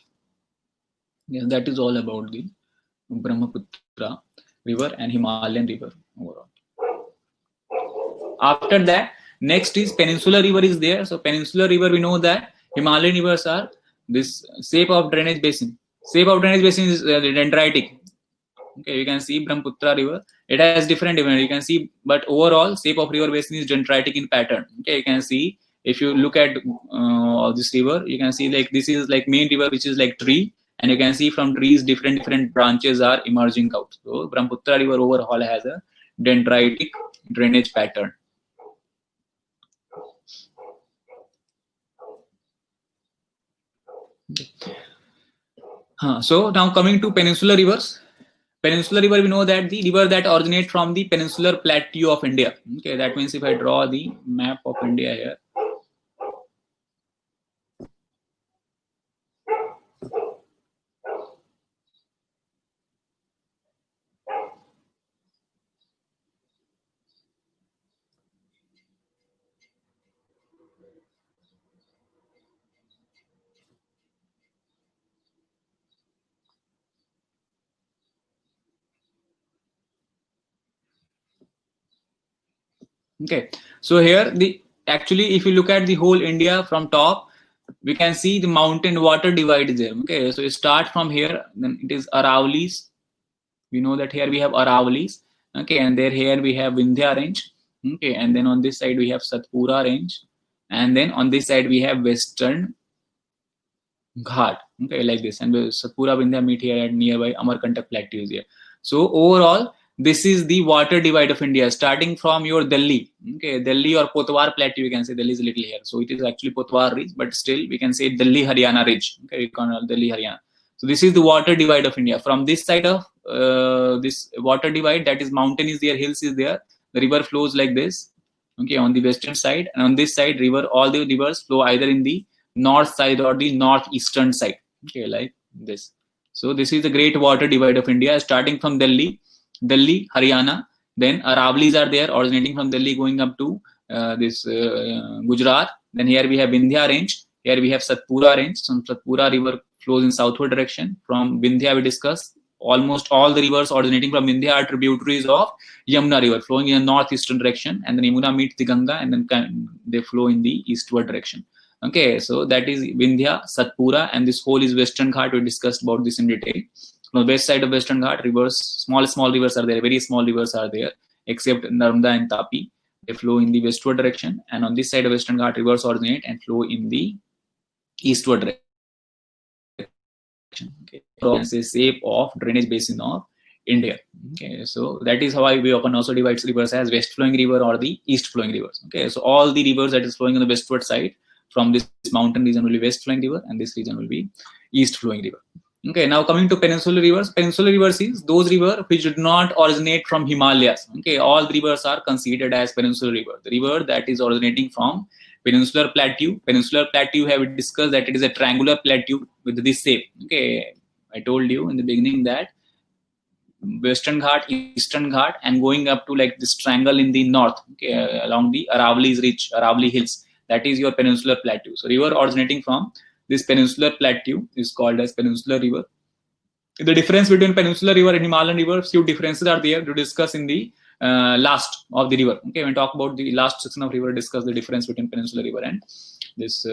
Yeah, that is all about the Brahmaputra river and Himalayan river overall. After that, next is peninsular river is there. So peninsular river, we know that Himalayan rivers are this shape of drainage basin. Shape of drainage basin is dendritic. Okay, you can see Brahmaputra river. It has different events. You can see, but overall shape of river basin is dendritic in pattern. Okay, you can see if you look at this river, you can see like this is like main river, which is like tree, and you can see from trees different branches are emerging out. So Brahmaputra river overall has a dendritic drainage pattern. So now coming to peninsular rivers. Peninsular river, we know that the river that originate from the peninsular plateau of India. Okay, that means if I draw the map of India here. Okay, so here the actually if you look at the whole India from top, we can see the mountain water divide is there. Okay, so you start from here, then it is Aravallis. We know that here we have Aravallis. Okay, and there here we have Vindhya range. Okay, and then on this side we have Satpura range, and then on this side we have Western Ghat. Okay, like this, and Satpura Vindhya meet here at nearby Amarkantak plateau is here. So overall, this is the water divide of India, starting from your Delhi. Okay, Delhi or Potwar plateau, you can say Delhi is a little here. So it is actually Potwar ridge, but still we can say Delhi Haryana ridge. Okay, we call Delhi Haryana. So this is the water divide of India. From this side of this water divide, that is mountain is there, hills is there. The river flows like this. Okay, on the western side, and on this side, river, all the rivers flow either in the north side or the northeastern side. Okay, like this. So this is the great water divide of India, starting from Delhi, Haryana. Then Aravallis are there, originating from Delhi, going up to this Gujarat. Then here we have Vindhya range. Here we have Satpura range. So Satpura river flows in southward direction. From Vindhya we discussed. Almost all the rivers originating from Vindhya are tributaries of Yamuna river, flowing in a northeastern direction. And then Yamuna meets the Ganga, and then they flow in the eastward direction. Okay, so that is Vindhya, Satpura, and this whole is Western Ghat. We discussed about this in detail. On the west side of Western Ghat, rivers, small rivers are there, very small rivers are there, except Narmada and Tapi. They flow in the westward direction, and on this side of Western Ghat, rivers originate and flow in the eastward direction. Okay, it's a shape of drainage basin of India. Okay, so that is how we often also divide rivers as west flowing river or the east flowing rivers. Okay, so all the rivers that is flowing on the westward side from this mountain region will be west flowing river, and this region will be east flowing river. Okay, now coming to peninsular rivers. Peninsular rivers is those rivers which did not originate from Himalayas. Okay, all the rivers are considered as peninsular river. The river that is originating from peninsular plateau. Peninsular plateau, have discussed that it is a triangular plateau with this shape. Okay, I told you in the beginning that Western Ghat, Eastern Ghat, and going up to like this triangle in the north, okay, along the Aravalli's ridge, Aravalli hills. That is your peninsular plateau. So river originating from this peninsular plateau is called as peninsular river. The difference between peninsular river and Himalayan river, few differences are there to discuss in the last of the river. Okay, when we talk about the last section of river, discuss the difference between peninsular river and this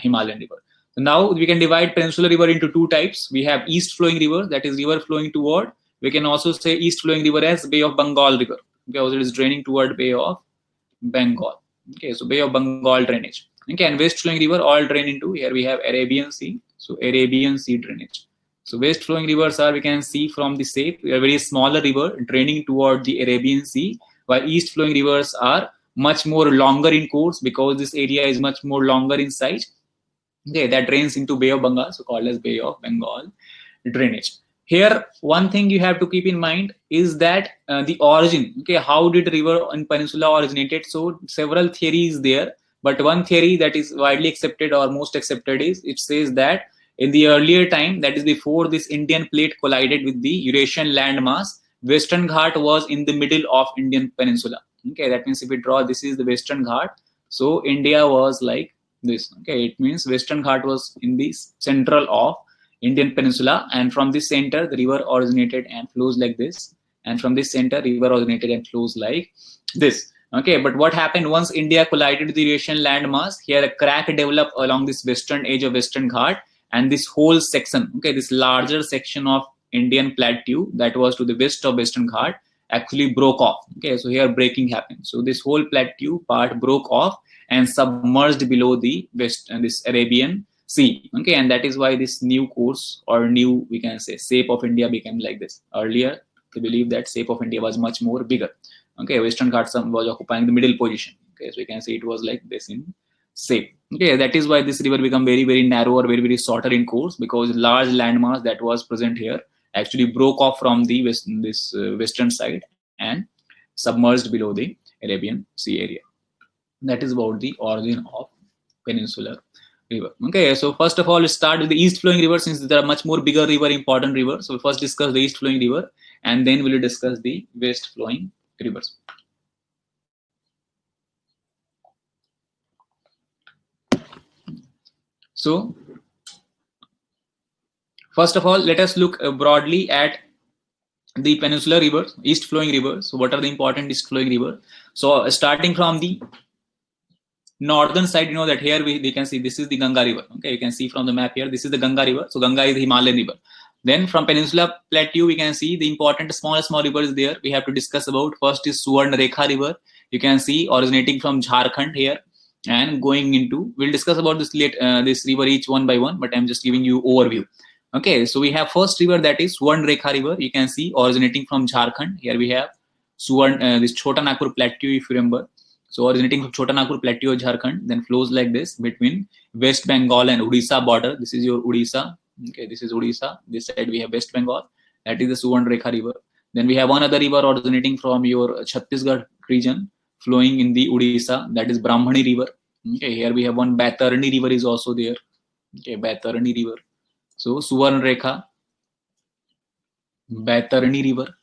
Himalayan river. So now we can divide peninsular river into two types. We have east flowing river, that is river flowing toward. We can also say east flowing river as Bay of Bengal river, because it is draining toward Bay of Bengal. Okay, so Bay of Bengal drainage. Okay, and west flowing river all drain into, here we have Arabian Sea. So Arabian Sea drainage. So west flowing rivers are, we can see from the shape, a very smaller river draining toward the Arabian Sea, while east flowing rivers are much more longer in course, because this area is much more longer in size. Okay, that drains into Bay of Bengal, so called as Bay of Bengal drainage. Here, one thing you have to keep in mind is that the origin, okay, how did river in peninsula originated? So several theories there, but one theory that is widely accepted or most accepted is, it says that in the earlier time, that is before this Indian plate collided with the Eurasian landmass, Western Ghat was in the middle of Indian peninsula. Okay, that means if we draw, this is the Western Ghat. So India was like this. Okay, it means Western Ghat was in the central of Indian peninsula, and from this center the river originated and flows like this, and from this center river originated and flows like this. Okay, but what happened once India collided with the Eurasian landmass, here a crack developed along this western edge of Western Ghat, and this whole section, okay, this larger section of Indian plateau that was to the west of Western Ghat actually broke off. Okay, so here breaking happened. So this whole plateau part broke off and submerged below the west and this Arabian Sea. Okay, and that is why this new course, or new, we can say, shape of India became like this. Earlier, they believe that shape of India was much more bigger. Okay, Western Ghats was occupying the middle position. Okay, so you can say it was like this in shape. Okay, that is why this river become very, very narrow or very, very shorter in course, because large landmass that was present here actually broke off from the western side and submerged below the Arabian Sea area. That is about the origin of peninsular river. Okay, so first of all, let's start with the east flowing river, since there are much more bigger river, important river. So we first discuss the east flowing river, and then we will discuss the west flowing rivers. So first of all, let us look broadly at the peninsular rivers, east flowing rivers. So what are the important east flowing rivers? So starting from the northern side, you know that here we can see this is the Ganga river. Okay, you can see from the map here, this is the Ganga river. So Ganga is the Himalayan river. Then from Peninsula Plateau, we can see the important small rivers there. We have to discuss about. First is Suvarnrekha river. You can see originating from Jharkhand here and going into. We'll discuss about this this river each one by one, but I'm just giving you overview. Okay, so we have first river, that is Suvarnrekha river. You can see originating from Jharkhand. Here we have this Chota Nagpur Plateau, if you remember. So originating from Chota Nagpur Plateau of Jharkhand, then flows like this between West Bengal and Odisha border. This is your Odisha. Okay, this is Odisha. This side we have West Bengal. That is the Suvarnrekha river. Then we have one other river originating from your Chhattisgarh region, flowing in the Odisha. That is Brahmani river. Okay, here we have one Baitarani river is also there. Okay, Baitarani river. So Suvarnrekha, Baitarani river.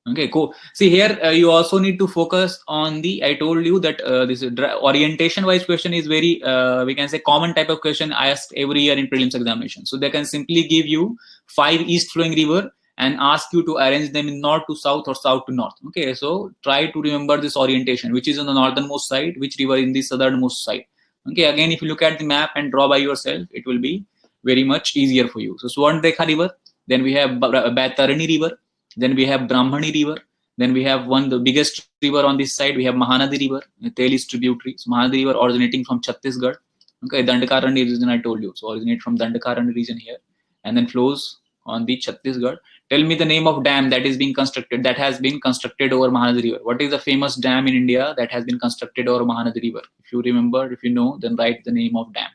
Okay, cool. See here, you also need to focus on the, I told you that this orientation wise question is very, we can say, common type of question asked every year in prelims examination. So they can simply give you 5 east flowing river and ask you to arrange them in north to south or south to north. Okay, so try to remember this orientation, which is on the northernmost side, which river in the southernmost side. Okay, again, if you look at the map and draw by yourself, it will be very much easier for you. So Suvarnrekha river, then we have Baitarani river, then we have Brahmani river, then we have the biggest river on this side, we have Mahanadi river, the tail is tributary. So Mahanadi river originating from Chhattisgarh. Okay, Dandakarani region I told you. So originate from Dandakarani region here and then flows on the Chhattisgarh. Tell me the name of dam that is being constructed, that has been constructed over Mahanadi river. What is the famous dam in India that has been constructed over Mahanadi river? If you remember, if you know, then write the name of dam.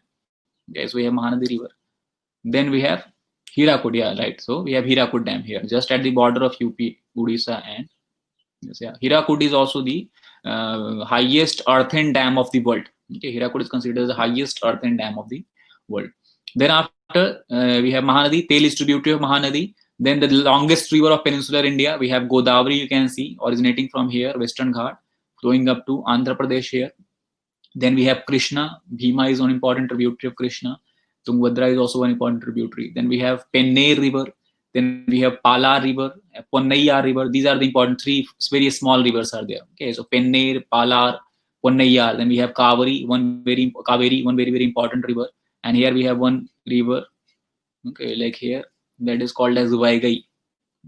Okay, so we have Mahanadi river. Then we have Hirakud, yeah, right. So we have Hirakud dam here, just at the border of UP, Odisha, and yes, yeah. Hirakud is also the highest earthen dam of the world. Okay, Hirakud is considered the highest earthen dam of the world. Then after we have Mahanadi, tail is tributary of Mahanadi. Then the longest river of peninsular India, we have Godavari, you can see, originating from here, Western Ghat, flowing up to Andhra Pradesh here. Then we have Krishna. Bhima is an important tributary of Krishna. Tungabhadra is also an important tributary. Then we have Penner river. Then we have Pala river, Ponnaiya river. These are the important three very small rivers are there. Okay, so Penner, Palar, Ponnaiya. Then we have Kaveri, one very important river. And here we have one river. Okay, like here, that is called as Vaigai.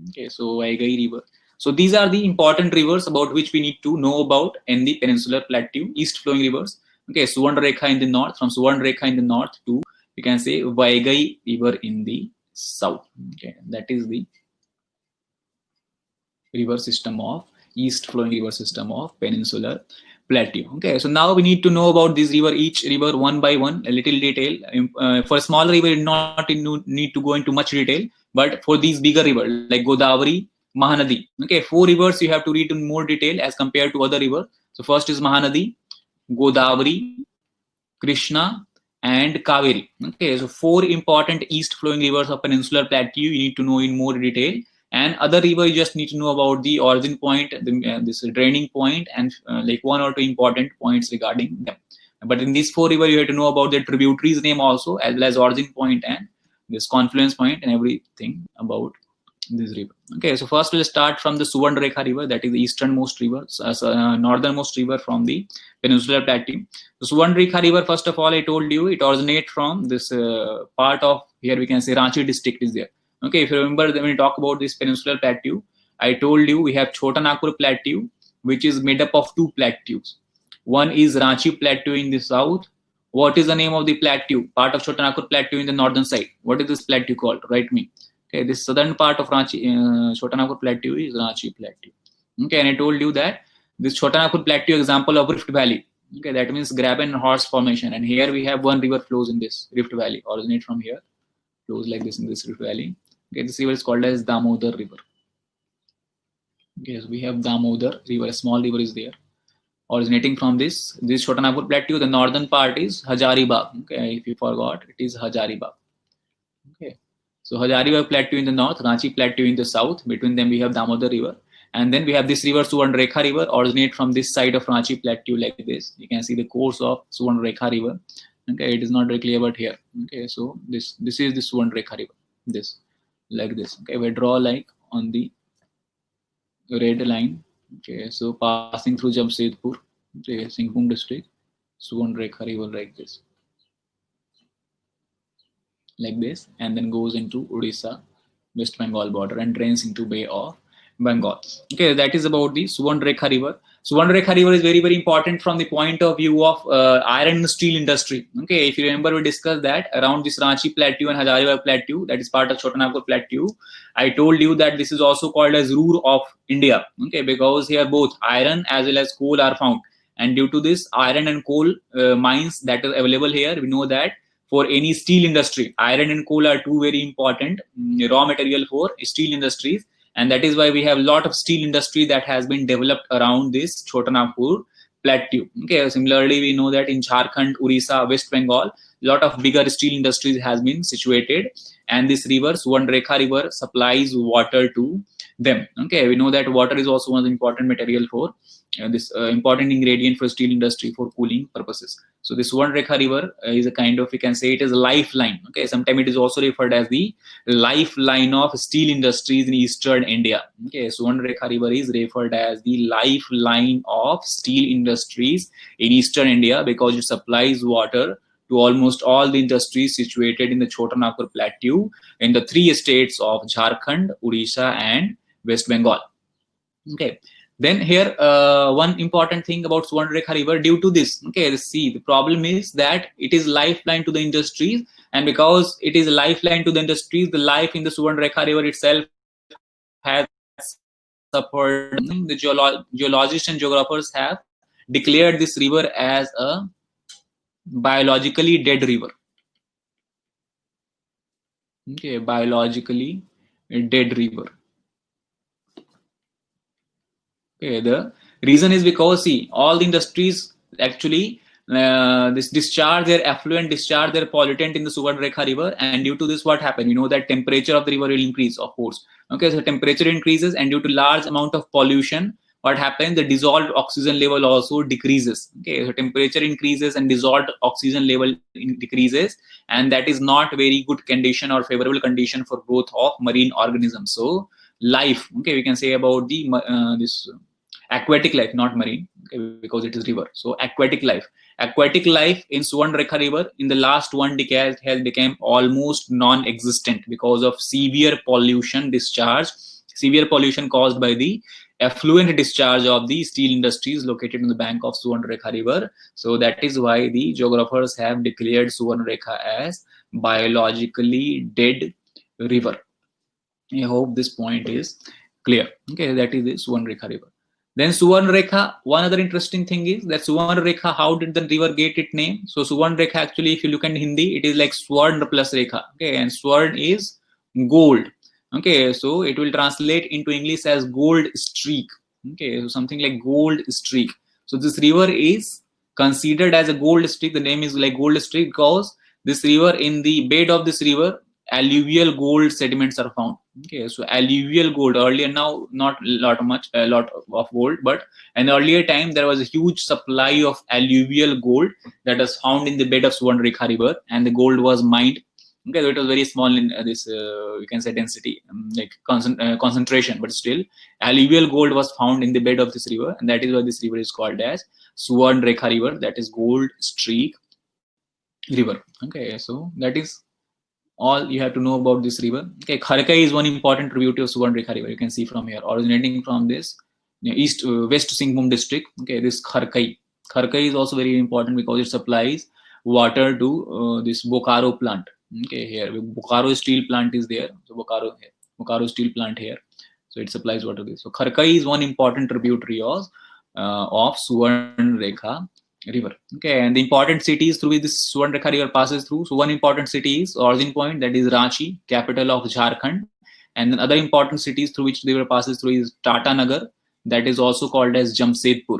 Okay, so Vaigai river. So these are the important rivers about which we need to know about in the peninsular plateau, east flowing rivers. Okay, Suvarnrekha in the north, from Suvarnrekha in the north to, you can say, Vaigai river in the south. Okay, that is the river system of east flowing river system of peninsular plateau. Okay, so now we need to know about this river, each river one by one, a little detail. For a small river, not need to go into much detail, but for these bigger rivers like Godavari, Mahanadi. Okay, 4 rivers you have to read in more detail as compared to other rivers. So first is Mahanadi, Godavari, Krishna, and Kaveri. Okay, so 4 important east flowing rivers of peninsular plateau you need to know in more detail. And other river you just need to know about the origin point, this draining point, and like 1 or 2 important points regarding them. But in these 4 rivers you have to know about the tributaries name also, as well as origin point and this confluence point and everything about this river. Okay, so first we'll start from the Suvarnrekha river, that is the easternmost river, northernmost river from the peninsular plateau. The Suvarnrekha river, first of all, I told you, it originates from this part of, here we can say Ranchi district is there. Okay, if you remember when we talk about this peninsular plateau, I told you we have Chota Nagpur plateau, which is made up of 2 plateaus. One is Ranchi plateau in the south. What is the name of the plateau? Part of Chota Nagpur plateau in the northern side. What is this plateau called? Write me. Okay, this southern part of Ranchi, Chota Nagpur plateau is Ranchi plateau. Okay, and I told you that this Chota Nagpur plateau example of Rift Valley. Okay, that means graben and horse formation. And here we have one river flows in this Rift Valley, originate from here, flows like this in this Rift Valley. Okay, this river is called as Damodar river. Okay, so we have Damodar river, a small river is there, originating from this Chota Nagpur plateau. The northern part is Hazaribagh. Okay, if you forgot, it is Hazaribagh. Okay, so Hazaribagh plateau in the north, Ranchi plateau in the south. Between them we have Damodar river, and then we have this river Suvarnrekha river, originate from this side of Ranchi plateau like this. You can see the course of Suvarnrekha river. Okay, it is not very clear, but here. Okay, so this is the Suvarnrekha river. This like this. Okay, we draw like on the red line. Okay, so passing through Jamshedpur, okay, Singhbhum district, Suvarnrekha river like this, and then goes into Odisha, West Bengal border, and drains into Bay of Bengal. Okay, that is about the Suvarnrekha river. Suvarnrekha river is very, very important from the point of view of iron and steel industry. Okay, if you remember, we discussed that around this Ranchi plateau and Hazaribagh plateau, that is part of Chota Nagpur plateau. I told you that this is also called as Ruhr of India. Okay, because here both iron as well as coal are found, and due to this iron and coal mines that are available here, we know that for any steel industry, iron and coal are 2 very important raw material for steel industries. And that is why we have a lot of steel industry that has been developed around this Chota Nagpur plateau. Okay, similarly, we know that in Jharkhand, Orissa, West Bengal, a lot of bigger steel industries has been situated. And this river, Suvarnrekha river, supplies water to them. Okay, we know that water is also one of the important material for this important ingredient for steel industry for cooling purposes. So this Suvarnrekha river is a kind of, we can say it is a lifeline. Okay, sometimes it is also referred as the lifeline of steel industries in eastern India. Okay, Suvarnrekha river is referred as the lifeline of steel industries in eastern India because it supplies water to almost all the industries situated in the Chota Nagpur plateau in the three states of Jharkhand, Odisha, and West Bengal. Okay, then here one important thing about Suvarnrekha river, due to this, okay, see, the problem is that it is lifeline to the industries, and because it is a lifeline to the industries, the life in the Suvarnrekha river itself has suffered. The geologists and geographers have declared this river as a biologically dead river. Okay, biologically dead river. Okay, the reason is because, see, all the industries actually this discharge their effluent, discharge their pollutant in the Suvarnrekha river, and due to this, what happened? You know that temperature of the river will increase, of course. Okay, so temperature increases, and due to large amount of pollution, what happens? The dissolved oxygen level also decreases. Okay, so temperature increases and dissolved oxygen level decreases, and that is not very good condition or favorable condition for growth of marine organisms. So life, okay, we can say about the this aquatic life, not marine, okay, because it is river. So aquatic life in Suvarnrekha river in the last 1 decade has become almost non-existent because of severe pollution caused by the effluent discharge of the steel industries located in the bank of Suvarnrekha river. So that is why the geographers have declared Suvarnrekha as biologically dead river. I hope this point is clear. Okay, that is the Suvarnrekha river. Then Suvarnrekha, one other interesting thing is that Suvarnrekha, how did the river get its name? So Suvarnrekha, actually, if you look in Hindi, it is like Swarn plus Rekha. Okay, and Swarn is gold. Okay, so it will translate into English as gold streak. Okay, so something like gold streak. So this river is considered as a gold streak. The name is like gold streak because this river, in the bed of this river, alluvial gold sediments are found. Okay, so alluvial gold, earlier, now not a lot of gold, but in earlier time there was a huge supply of alluvial gold that was found in the bed of Suvarnrekha river, and the gold was mined. Okay, so it was very small in this we can say density, like concentration, but still alluvial gold was found in the bed of this river, and that is why this river is called as Suvarnrekha river, that is gold streak river. Okay, so that is all you have to know about this river. Okay, Kharkai is one important tributary of Suvarnrekha river. You can see from here, originating from this West Singhbhum district. Okay, this Kharkai is also very important because it supplies water to this Bokaro plant. Okay, here Bokaro steel plant is there. So Bokaro steel plant here. So it supplies water to this. So Kharkai is one important tributary of Suvarnrekha river. Okay, and the important cities through which this Suvarnrekha river passes through. So one important city is origin point, that is Ranchi, capital of Jharkhand, and then other important cities through which the river passes through is Tatanagar, that is also called as Jamshedpur,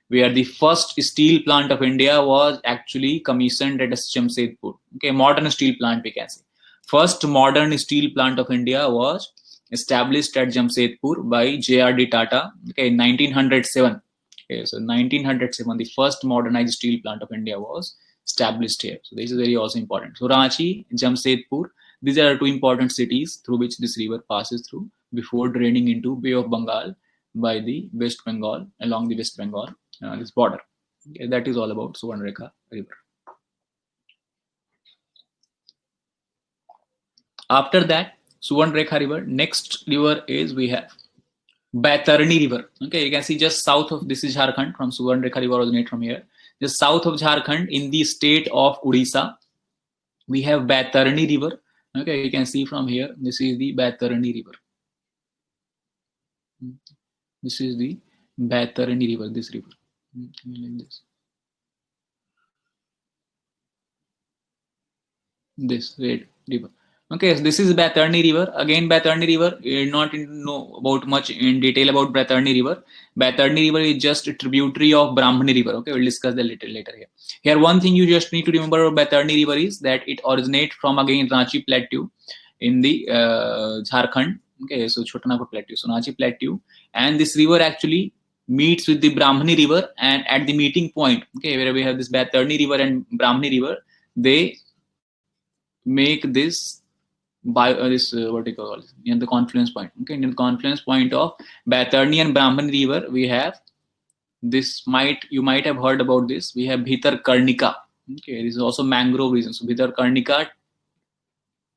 where the first steel plant of India was actually commissioned at Jamshedpur. Okay, modern steel plant, we can say. First modern steel plant of India was established at Jamshedpur by J.R.D. Tata, okay, in 1907. Okay, so 1907, the first modernized steel plant of India was established here. So this is very also important. So Ranchi, Jamshedpur, these are two important cities through which this river passes through before draining into Bay of Bengal by the West Bengal, along the West Bengal, this border. Okay, that is all about Suvarnrekha river. After that, Suvarnrekha river, next river is we have Baitarani river. Okay, you can see just south of this is Jharkhand. From Suvarnrekha river originate from here. Just south of Jharkhand in the state of Odisha, we have Baitarani river. Okay, you can see from here. This is the Baitarani river. This is the Baitarani river. This river, like this. This red river. Okay, so this is Baitarani river. Again, Baitarani river, not know about much in detail about Baitarani river. Baitarani river is just a tributary of Brahmani river. Okay, we'll discuss that later here. Here, one thing you just need to remember about Baitarani river is that it originates from again Ranchi plateau in the Jharkhand. Okay, so Chota Nagpur plateau. So Ranchi plateau, and this river actually meets with the Brahmani river, and at the meeting point, okay, where we have this Baitarni river and Brahmani river, they make this what do you call it, near the confluence point. Okay, near the confluence point of Baitarni and Brahmani river, we have this, you might have heard about this, we have Bhitarkarnika. Okay, this is also mangrove region. So Bhitarkarnika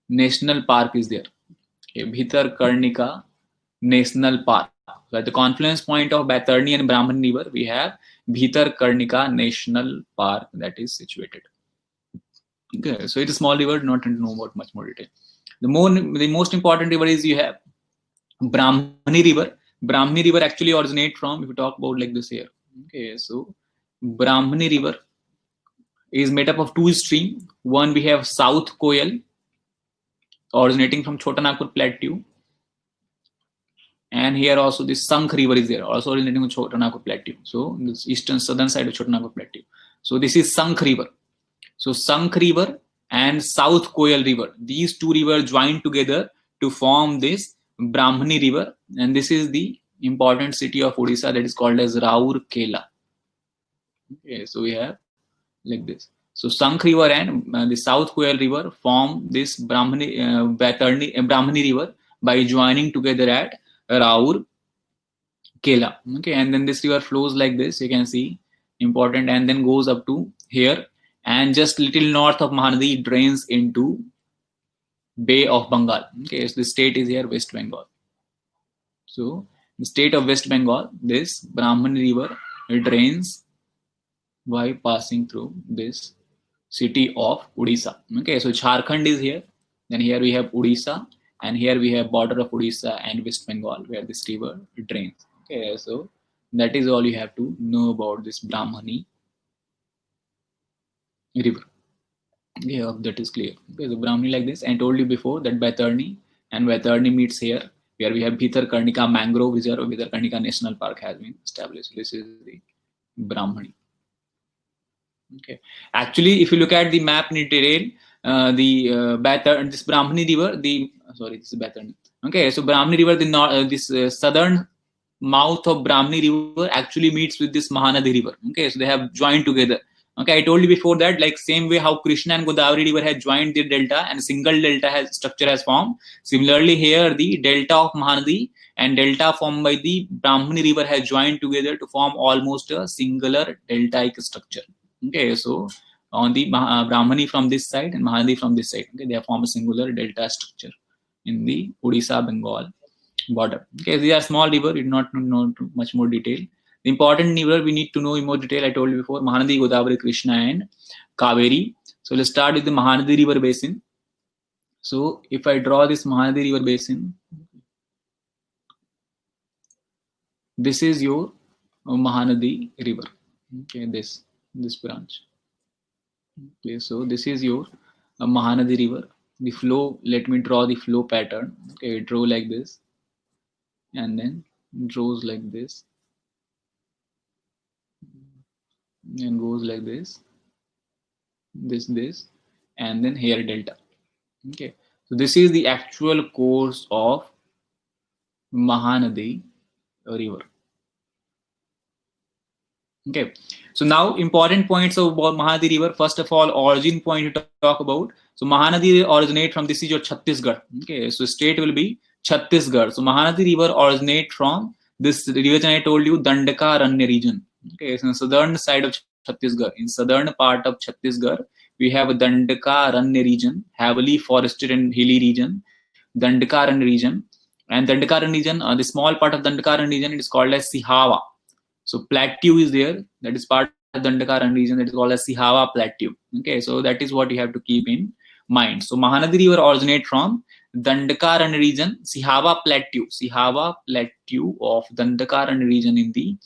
National Park is there. Okay, Bhitarkarnika National Park. So at the confluence point of Baitarni and Brahmani river, we have Bhitarkarnika National Park that is situated. Okay, so it's a small river, not to know about much more detail. The most important river is you have Brahmani river. Brahmani river actually originate from, if you talk about like this here. Okay, so Brahmani river is made up of two streams. One, we have South Koyal originating from Chotanagpur Plateau, and here also this Sankh river is there, also originating from Chotanagpur Plateau. So this southern side of Chotanagpur Plateau. So this is Sankh river. So Sankh river and South Koyal river, these two rivers join together to form this Brahmani river, and this is the important city of Odisha that is called as Rourkela. Okay, so we have like this. So Sankh river and the South Koyal river form this Brahmani river by joining together at Rourkela. Okay, and then this river flows like this, you can see, important, and then goes up to here, and just little north of Mahanadi drains into Bay of Bengal. Okay, so the state is here, West Bengal. So the state of West Bengal, this Brahmani river drains by passing through this city of Odisha. Okay, so Jharkhand is here, then here we have Odisha, and here we have border of Odisha and West Bengal where this river drains. Okay, so that is all you have to know about this Brahmani river. Yeah, that is clear. Okay, so Brahmani like this, and I told you before that Baitarni and Baitarni meets here, where we have Bhitarkarnika Mangrove Reserve or Bhitarkarnika National Park has been established. This is the Brahmani. Okay, actually, if you look at the map in detail, this Brahmani river, this is Baitarni. Okay, so Brahmani river, this southern mouth of Brahmani river actually meets with this Mahanadi river. Okay, so they have joined together. Okay, I told you before that, like same way how Krishna and Godavari river had joined the delta and single delta structure has formed. Similarly, here the delta of Mahanadi and delta formed by the Brahmani river has joined together to form almost a singular deltaic structure. Okay, so on the Brahmani from this side and Mahanadi from this side, okay, they have formed a singular delta structure in the Odisha Bengal border. Okay, these are small river, we do not know much more detail. The important river we need to know in more detail, I told you before, Mahanadi, Godavari, Krishna and Kaveri. So let's start with the Mahanadi river basin. So if I draw this Mahanadi river basin, this is your Mahanadi river. Okay, this branch. Okay, so this is your Mahanadi river. The flow, let me draw the flow pattern. Okay, draw like this, and then draws like this, and goes like this, and then here delta. Okay, so this is the actual course of Mahanadi river. Okay, so now important points about Mahanadi river. First of all, origin point to talk about. So Mahanadi originate from, this is your Chhattisgarh. Okay, so state will be Chhattisgarh. So Mahanadi river originate from this region I told you, Dandakaranya region. Okay, so in southern side of Chhattisgarh, in southern part of Chhattisgarh, we have Dandakaranya region, heavily forested and hilly region, Dandakaranya region, and Dandakaranya region, the small part of Dandakaranya region, it is called as Sihava. So plateau is there, that is part of Dandakaranya region, that is called as Sihava plateau. Okay, so that is what you have to keep in mind. So Mahanadi river originate from Dandakaranya region, Sihava plateau of Dandakaranya region in the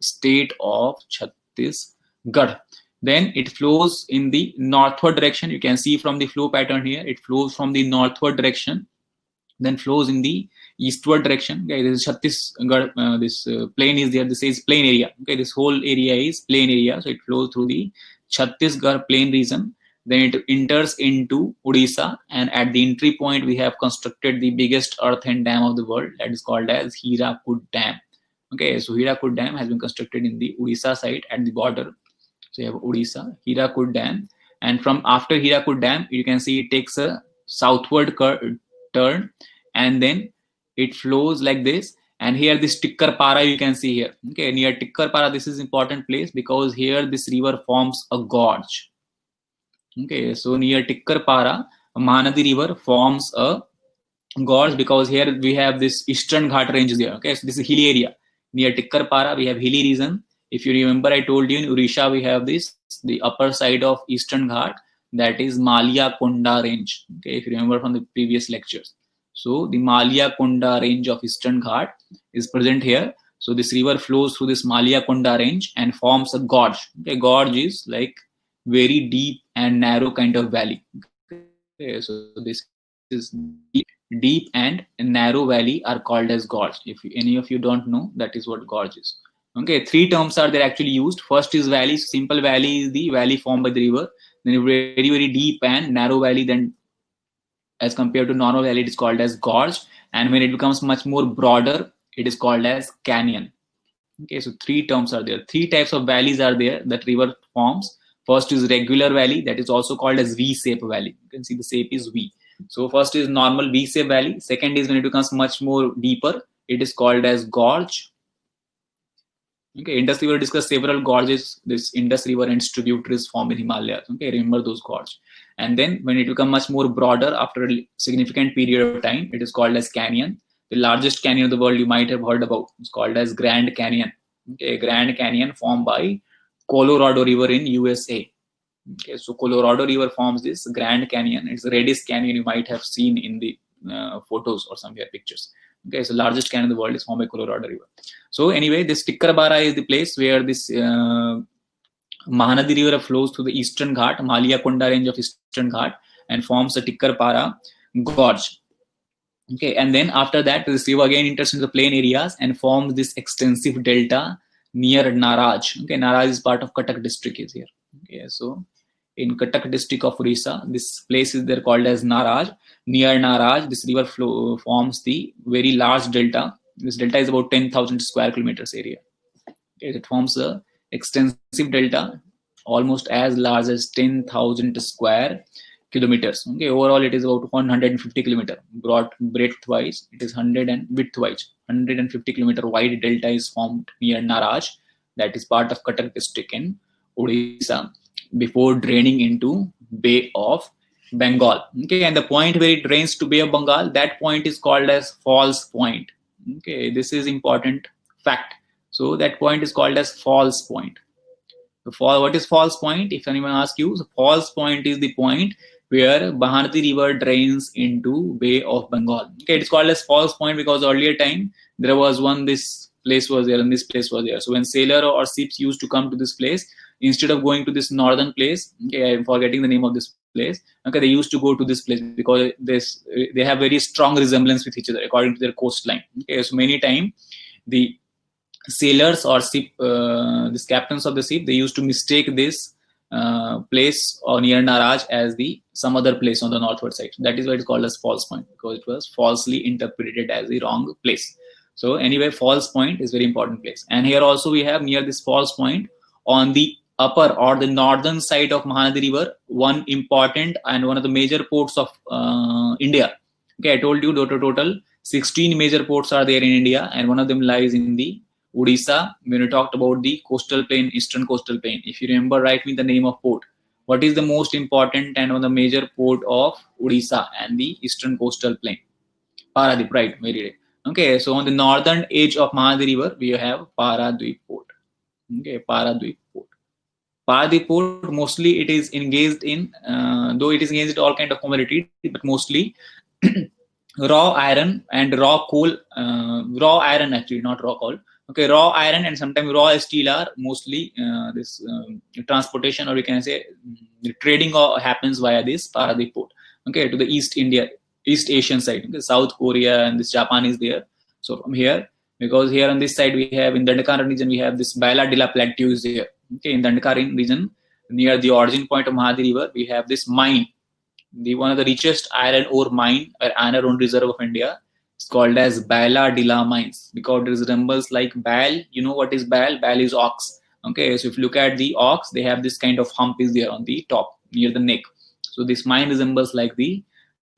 state of Chhattisgarh. Then it flows in the northward direction. You can see from the flow pattern here, it flows from the northward direction, then flows in the eastward direction. Okay, this is Chhattisgarh, this plain is there, this is plain area. Okay, this whole area is plain area, so it flows through the Chhattisgarh plain region. Then it enters into Odisha, and at the entry point we have constructed the biggest earthen dam of the world, that is called as Hirakud Dam. Okay, so Hirakud Dam has been constructed in the Odisha site at the border. So you have Odisha, Hirakud Dam, and from after Hirakud Dam, you can see it takes a southward turn, and then it flows like this. And here this Tikkarpara you can see here. Okay, near Tikkarpara, this is important place because here this river forms a gorge. Okay, so near Tikkarpara, Mahanadi river forms a gorge because here we have this Eastern Ghat range there. Okay, so this is hilly area. Near Tikkarpara, we have hilly region. If you remember, I told you in Odisha we have this, the upper side of Eastern Ghat, that is Malia Konda range. Okay, if you remember from the previous lectures. So the Malia Konda range of Eastern Ghat is present here. So this river flows through this Malia Konda range and forms a gorge. Okay, gorge is like very deep and narrow kind of valley. Okay, so this is deep and narrow valley are called as gorge. If any of you don't know, that is what gorge is. Okay, three terms are there actually used. First is valley. Simple valley is the valley formed by the river. Then a very deep and narrow valley, then as compared to normal valley, it is called as gorge. And when it becomes much more broader, it is called as canyon. Okay, so three terms are there. Three types of valleys are there that river forms. First is regular valley, that is also called as V-shape valley. You can see the shape is V. So first is normal V-shape valley. Second is when it becomes much more deeper, it is called as gorge. Okay, Indus River discussed several gorges. This Indus River and tributaries form in Himalayas. Okay, remember those gorges. And then when it becomes much more broader after a significant period of time, it is called as canyon. The largest canyon of the world you might have heard about. It's called as Grand Canyon. Okay, Grand Canyon formed by Colorado River in USA. Okay, so Colorado River forms this Grand Canyon. It's the reddest canyon you might have seen in the photos or somewhere pictures. Okay, so largest canyon in the world is formed by Colorado River. So anyway, this Tikkarpara is the place where this Mahanadi River flows through the Eastern Ghat, Malia Konda range of Eastern Ghat, and forms the Tikkarpara gorge. Okay, and then after that, this river again enters into the plain areas and forms this extensive delta near Naraj. Okay, Naraj is part of Cuttack district is here. Okay, so in Cuttack district of Orissa, this place is there called as Naraj. Near Naraj, this river forms the very large delta. This delta is about 10,000 square kilometers area. Okay, it forms a extensive delta, almost as large as 10,000 square kilometers. Okay, overall it is about 150 kilometer broad breadth wise. It is 100 and width wise 150 kilometer wide delta is formed near Naraj, that is part of Cuttack district in Odisha, before draining into Bay of Bengal. Okay, and the point where it drains to Bay of Bengal, that point is called as Falls Point. Okay, this is important fact. So that point is called as Falls Point. What is Falls Point? If anyone asks you, so Falls Point is the point where Mahanadi River drains into Bay of Bengal. Okay, it's called as Falls Point because earlier time there was one, this place was there and this place was there. So when sailor or ships used to come to this place, instead of going to this northern place, okay, I'm forgetting the name of this place. Okay, they used to go to this place because they have very strong resemblance with each other according to their coastline. Okay, so many times the sailors or ship, these captains of the ship, they used to mistake this place or near Naraj as the some other place on the northward side. That is why it's called as Falls Point, because it was falsely interpreted as the wrong place. So anyway, Falls Point is very important place. And here also we have near this Falls Point on the upper or the northern side of Mahanadi River, one important and one of the major ports of India. Okay, I told you total 16 major ports are there in India, and one of them lies in the Odisha. When we talked about the coastal plain, eastern coastal plain, if you remember, write me the name of port. What is the most important and one of the major port of Odisha and the eastern coastal plain? Paradip, right? Very right. Okay, so on the northern edge of Mahanadi River, we have Paradip port. Okay, Paradip port. Paradip port, mostly it is engaged in, though it is engaged in all kind of commodity, but mostly raw iron and raw coal, raw iron actually, not raw coal. Okay, raw iron and sometimes raw steel are mostly this transportation, or we can say the trading happens via this Paradip port. Okay, to the East India, East Asian side. Okay, South Korea and this Japan is there. So from here, because here on this side we have in the Dandakan region we have this Baila de la Plateau is here. Okay, in the Dandakan region near the origin point of Mahanadi River, we have this mine, the one of the richest iron ore mine or iron ore reserve of India, It's called as Bailadila mines because it resembles like Baal. You know what is Baal? Baal is ox. Okay, so if you look at the ox, they have this kind of hump is there on the top near the neck. So this mine resembles like the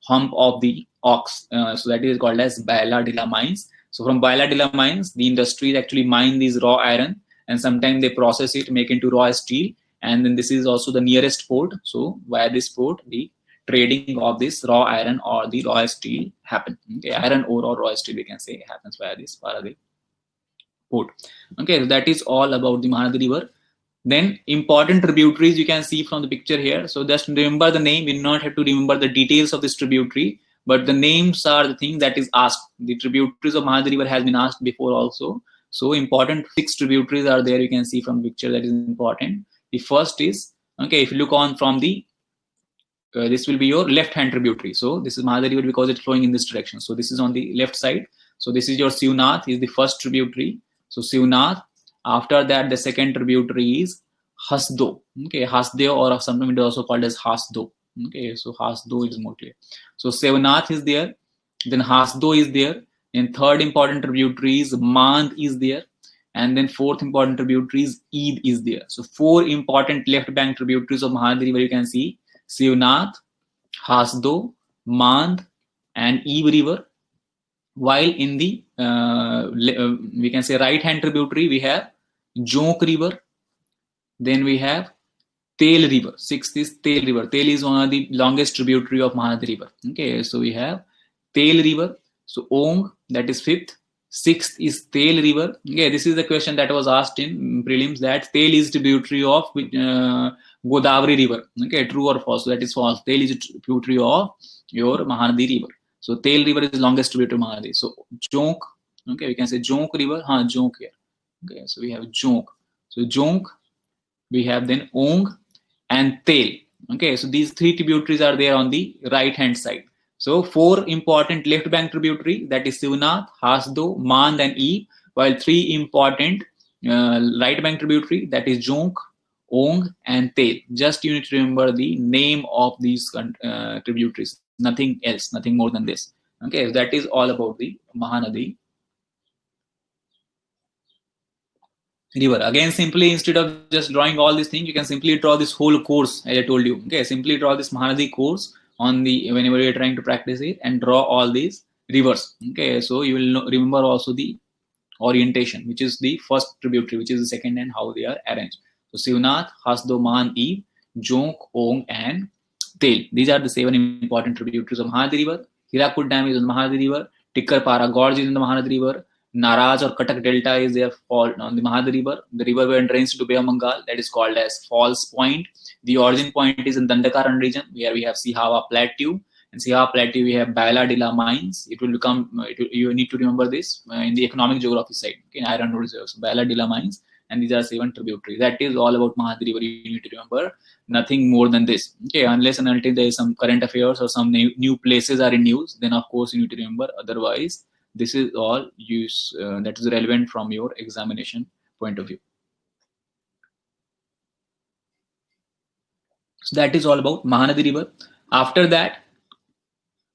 hump of the ox. So that is called as Bailadila mines. So from Bailadila mines, the industries actually mine these raw iron, and sometimes they process it, make into raw steel. And then this is also the nearest port. So via this port, the trading of this raw iron or the raw steel happen. Okay, iron ore or raw steel we can say happens via this Paradip port. Okay, so that is all about the Mahanadi River. Then important tributaries you can see from the picture here. So just remember the name. You do not have to remember the details of this tributary, but the names are the thing that is asked. The tributaries of Mahanadi River has been asked before also. So important 6 tributaries are there. You can see from the picture that is important. The first is, okay, if you look on from the this will be your left hand tributary. So this is Mahanadi River because it's flowing in this direction. So this is on the left side. So this is your Sivnath is the first tributary. So Sivnath. After that, the second tributary is Hasdo. Okay, Hasdeo, or sometimes it is also called as Hasdo. Okay, so Hasdo is more clear. So Sivnath is there. Then Hasdo is there. And third important tributary is Mand is there. And then fourth important tributary is Eid is there. So 4 important left bank tributaries of Mahanadi River you can see. Sivnath, Hasdo, Mand, and Eve River. While in the we can say right hand tributary we have Jonk River. Then we have Tel River. 6th is Tel River. Tel is one of the longest tributary of Mahanadi River. Okay, so we have Tel River. So Ong, that is 5th. 6th is Tel River. Okay, this is the question that was asked in prelims, that Tel is tributary of Godavari River. Okay, true or false? So that is false. Tel is a tributary of your Mahanadi River. So Tel River is the longest tributary of Mahanadi. So Jonk, okay, we can say Jonk River. Jonk here. Okay, so we have Jonk. So Jonk, we have then Ong and Tel. Okay, so these 3 tributaries are there on the right hand side. So 4 important left bank tributary, that is Sivnath, Hasdo, Mand, and Eve, while 3 important right bank tributary, that is Jonk, Ong, and Tel. Just you need to remember the name of these tributaries, nothing else, nothing more than this. Okay, so that is all about the Mahanadi River. Again, simply instead of just drawing all these things, you can simply draw this whole course as I told you. Okay, simply draw this Mahanadi course on the whenever you're trying to practice it, and draw all these rivers. Okay, so you will remember also the orientation, which is the first tributary, which is the second, and how they are arranged. So Sivnath, Hasdo, Man, Eve, Jonk, Ong, and Tel. These are the 7 important tributaries of Mahanadi River. Hirakud Dam is on the Mahanadi River. Tikkarpara Gorge is in the Mahanadi River. Naraj or Katak Delta is there on the Mahanadi River. The river where drains to Bay of Bengal, that is called as Falls Point. The origin point is in Dandakaran region, where we have Sihawa Plateau. In Sihawa Plateau, we have Bailadila mines. It will become, you need to remember this in the economic geography side, in iron ore reserves. Bailadila mines, and these are 7 tributaries. That is all about Mahanadi River. You need to remember nothing more than this. Okay, unless and until there is some current affairs or some new places are in news, then of course you need to remember. Otherwise, this is all use that is relevant from your examination point of view. So that is all about Mahanadi River. After that,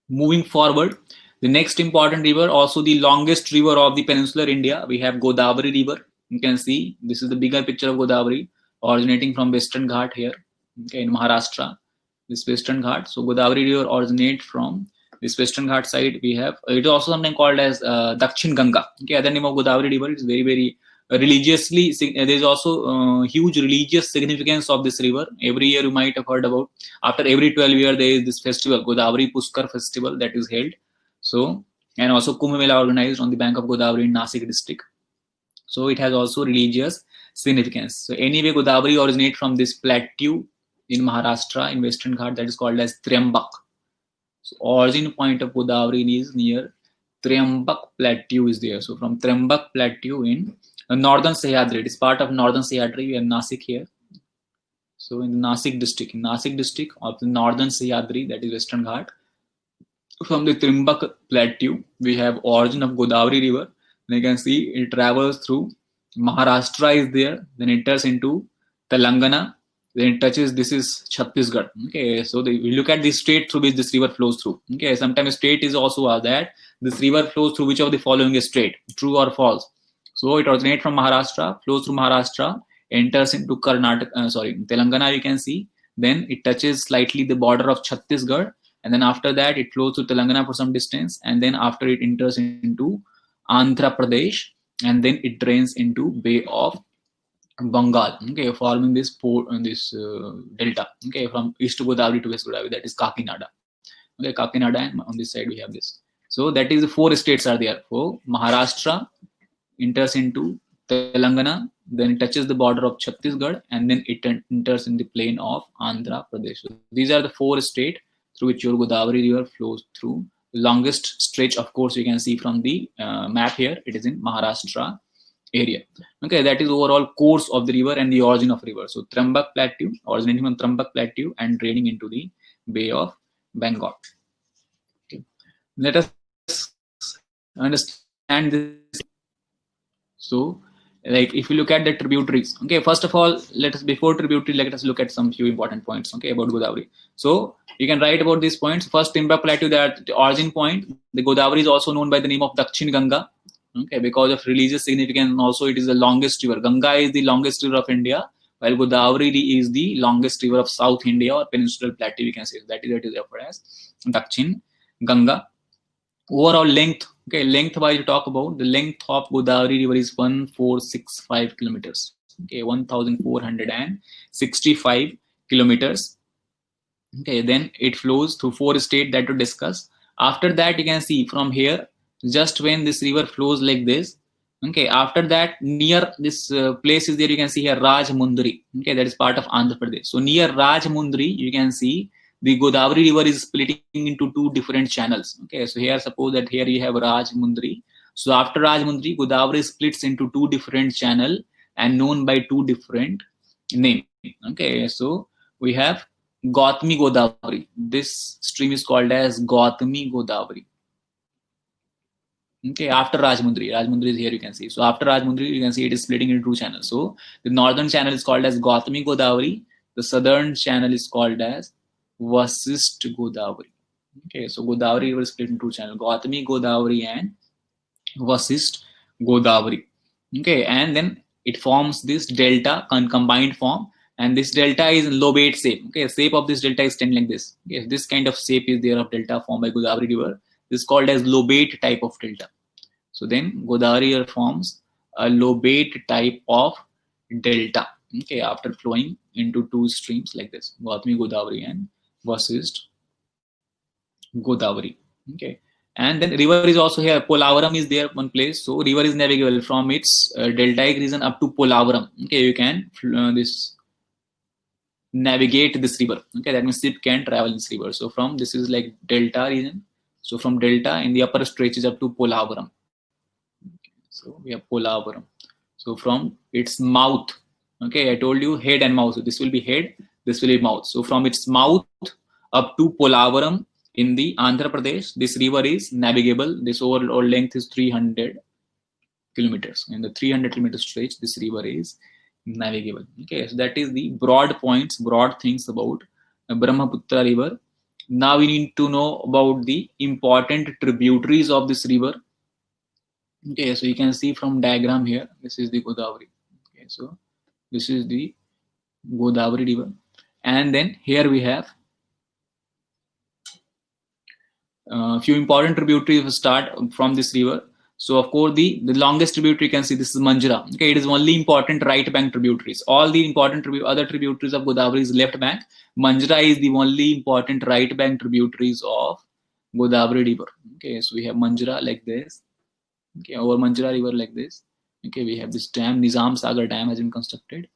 moving forward, the next important river, also the longest river of the peninsular India, we have Godavari River. You can see this is the bigger picture of Godavari, originating from Western Ghat here, okay, in Maharashtra. This Western Ghat. So Godavari River originates from this Western Ghat side. We have it is also sometimes called as Dakshin Ganga. Okay, other name of Godavari River is very religiously. There is also huge religious significance of this river. Every year you might have heard about. After every 12 years there is this festival, Godavari Pushkar festival, that is held. So, and also Kumbh Mela organized on the bank of Godavari in Nasik district. So it has also religious significance. So anyway, Godavari originates from this plateau in Maharashtra in Western Ghat, that is called as Triambak. So origin point of Godavari is near Triambak Plateau is there. So from Triambak Plateau in northern Sahyadri, it is part of northern Sahyadri. We have Nasik here. So in Nasik district of the northern Sahyadri, that is Western Ghat. From the Triambak Plateau, we have origin of Godavari River. And you can see it travels through Maharashtra is there, then it enters into Telangana, then it touches, this is Chhattisgarh. Okay, so we look at the state through which this river flows through. Okay, sometimes state is also that this river flows through which of the following state? True or false? So it originates from Maharashtra, flows through Maharashtra, enters into Karnataka, Telangana, you can see. Then it touches slightly the border of Chhattisgarh, and then after that it flows to Telangana for some distance, and then after it enters into Andhra Pradesh, and then it drains into Bay of Bengal, okay, forming this delta, okay, from east Godavari to west Godavari, that is Kakinada. Okay, Kakinada, and on this side we have this. So that is the 4 states are there. For Maharashtra enters into Telangana, then it touches the border of Chhattisgarh, and then it enters in the plain of Andhra Pradesh. So these are the 4 states through which your Godavari river flows through. The longest stretch, of course, you can see from the map here, it is in Maharashtra area. Okay, that is overall course of the river and the origin of river. So Trambak Plateau, originating from Trambak Plateau and draining into the Bay of Bengal. Okay. Let us understand this. So, like if you look at the tributaries, okay, first of all, let us look at some few important points, okay, about Godavari. So you can write about these points. First, Trambak Plateau, that the origin point. The Godavari is also known by the name of Dakshin Ganga. Okay, because of religious significance, and also it is the longest river. Ganga is the longest river of India, while Godavari is the longest river of South India or Peninsular Plateau. We can say that is referred as Dakshin Ganga. Overall length, okay, length-wise you talk about, the length of Godavari river is 1465 kilometers. Okay, 1465 kilometers. Okay, then it flows through 4 states that to discuss. After that, you can see from here, just when this river flows like this, okay, after that near this place is there, you can see here Rajmundri, okay, that is part of Andhra Pradesh. So near Rajmundri, you can see the Godavari river is splitting into 2 different channels. Okay, so here suppose that here you have Rajmundri. So after Rajmundri, Godavari splits into 2 different channels and known by 2 different names. Okay, so we have Gautami Godavari. This stream is called as Gautami Godavari. Okay, after Rajmundri is here, you can see. So after Rajmundri, you can see it is splitting into 2 channels. So the northern channel is called as Gautami Godavari. The southern channel is called as Vasisht Godavari. Okay, so Godavari river is split into 2 channels, Gautami Godavari and Vasisht Godavari. Okay, and then it forms this delta, combined form, and this delta is in lobate shape. Okay, shape of this delta is 10 like this. Okay, this kind of shape is there of delta formed by Godavari river. This is called as lobate type of delta. So then Godavari river forms a lobate type of delta. Okay, after flowing into 2 streams like this, Gautami Godavari and Vasisht Godavari. Okay, and then river is also here. Polavaram is there one place. So river is navigable from its deltaic region up to Polavaram. Okay, you can navigate this river. Okay, that means ship can travel this river. So from this is like delta region. So from delta in the upper stretches up to Polavaram. Okay, so we have Polavaram. So from its mouth, okay, I told you head and mouth. So this will be head, this will be mouth. So from its mouth up to Polavaram in the Andhra Pradesh, this river is navigable. This overall length is 300 kilometers. In the 300 kilometer stretch, this river is navigable. Okay, so that is the broad points, broad things about Brahmaputra river. Now we need to know about the important tributaries of this river. Okay, so you can see from diagram here, this is the Godavari. Okay, so this is the Godavari river, and then here we have few important tributaries start from this river. So of course the longest tributary, you can see this is Manjra. Okay, it is only important right bank tributaries. All the important other tributaries of Godavari is left bank. Manjra is the only important right bank tributaries of Godavari river. Okay, so we have Manjra like this. Okay, over Manjra river like this. Okay, we have this dam, Nizam Sagar Dam has been constructed.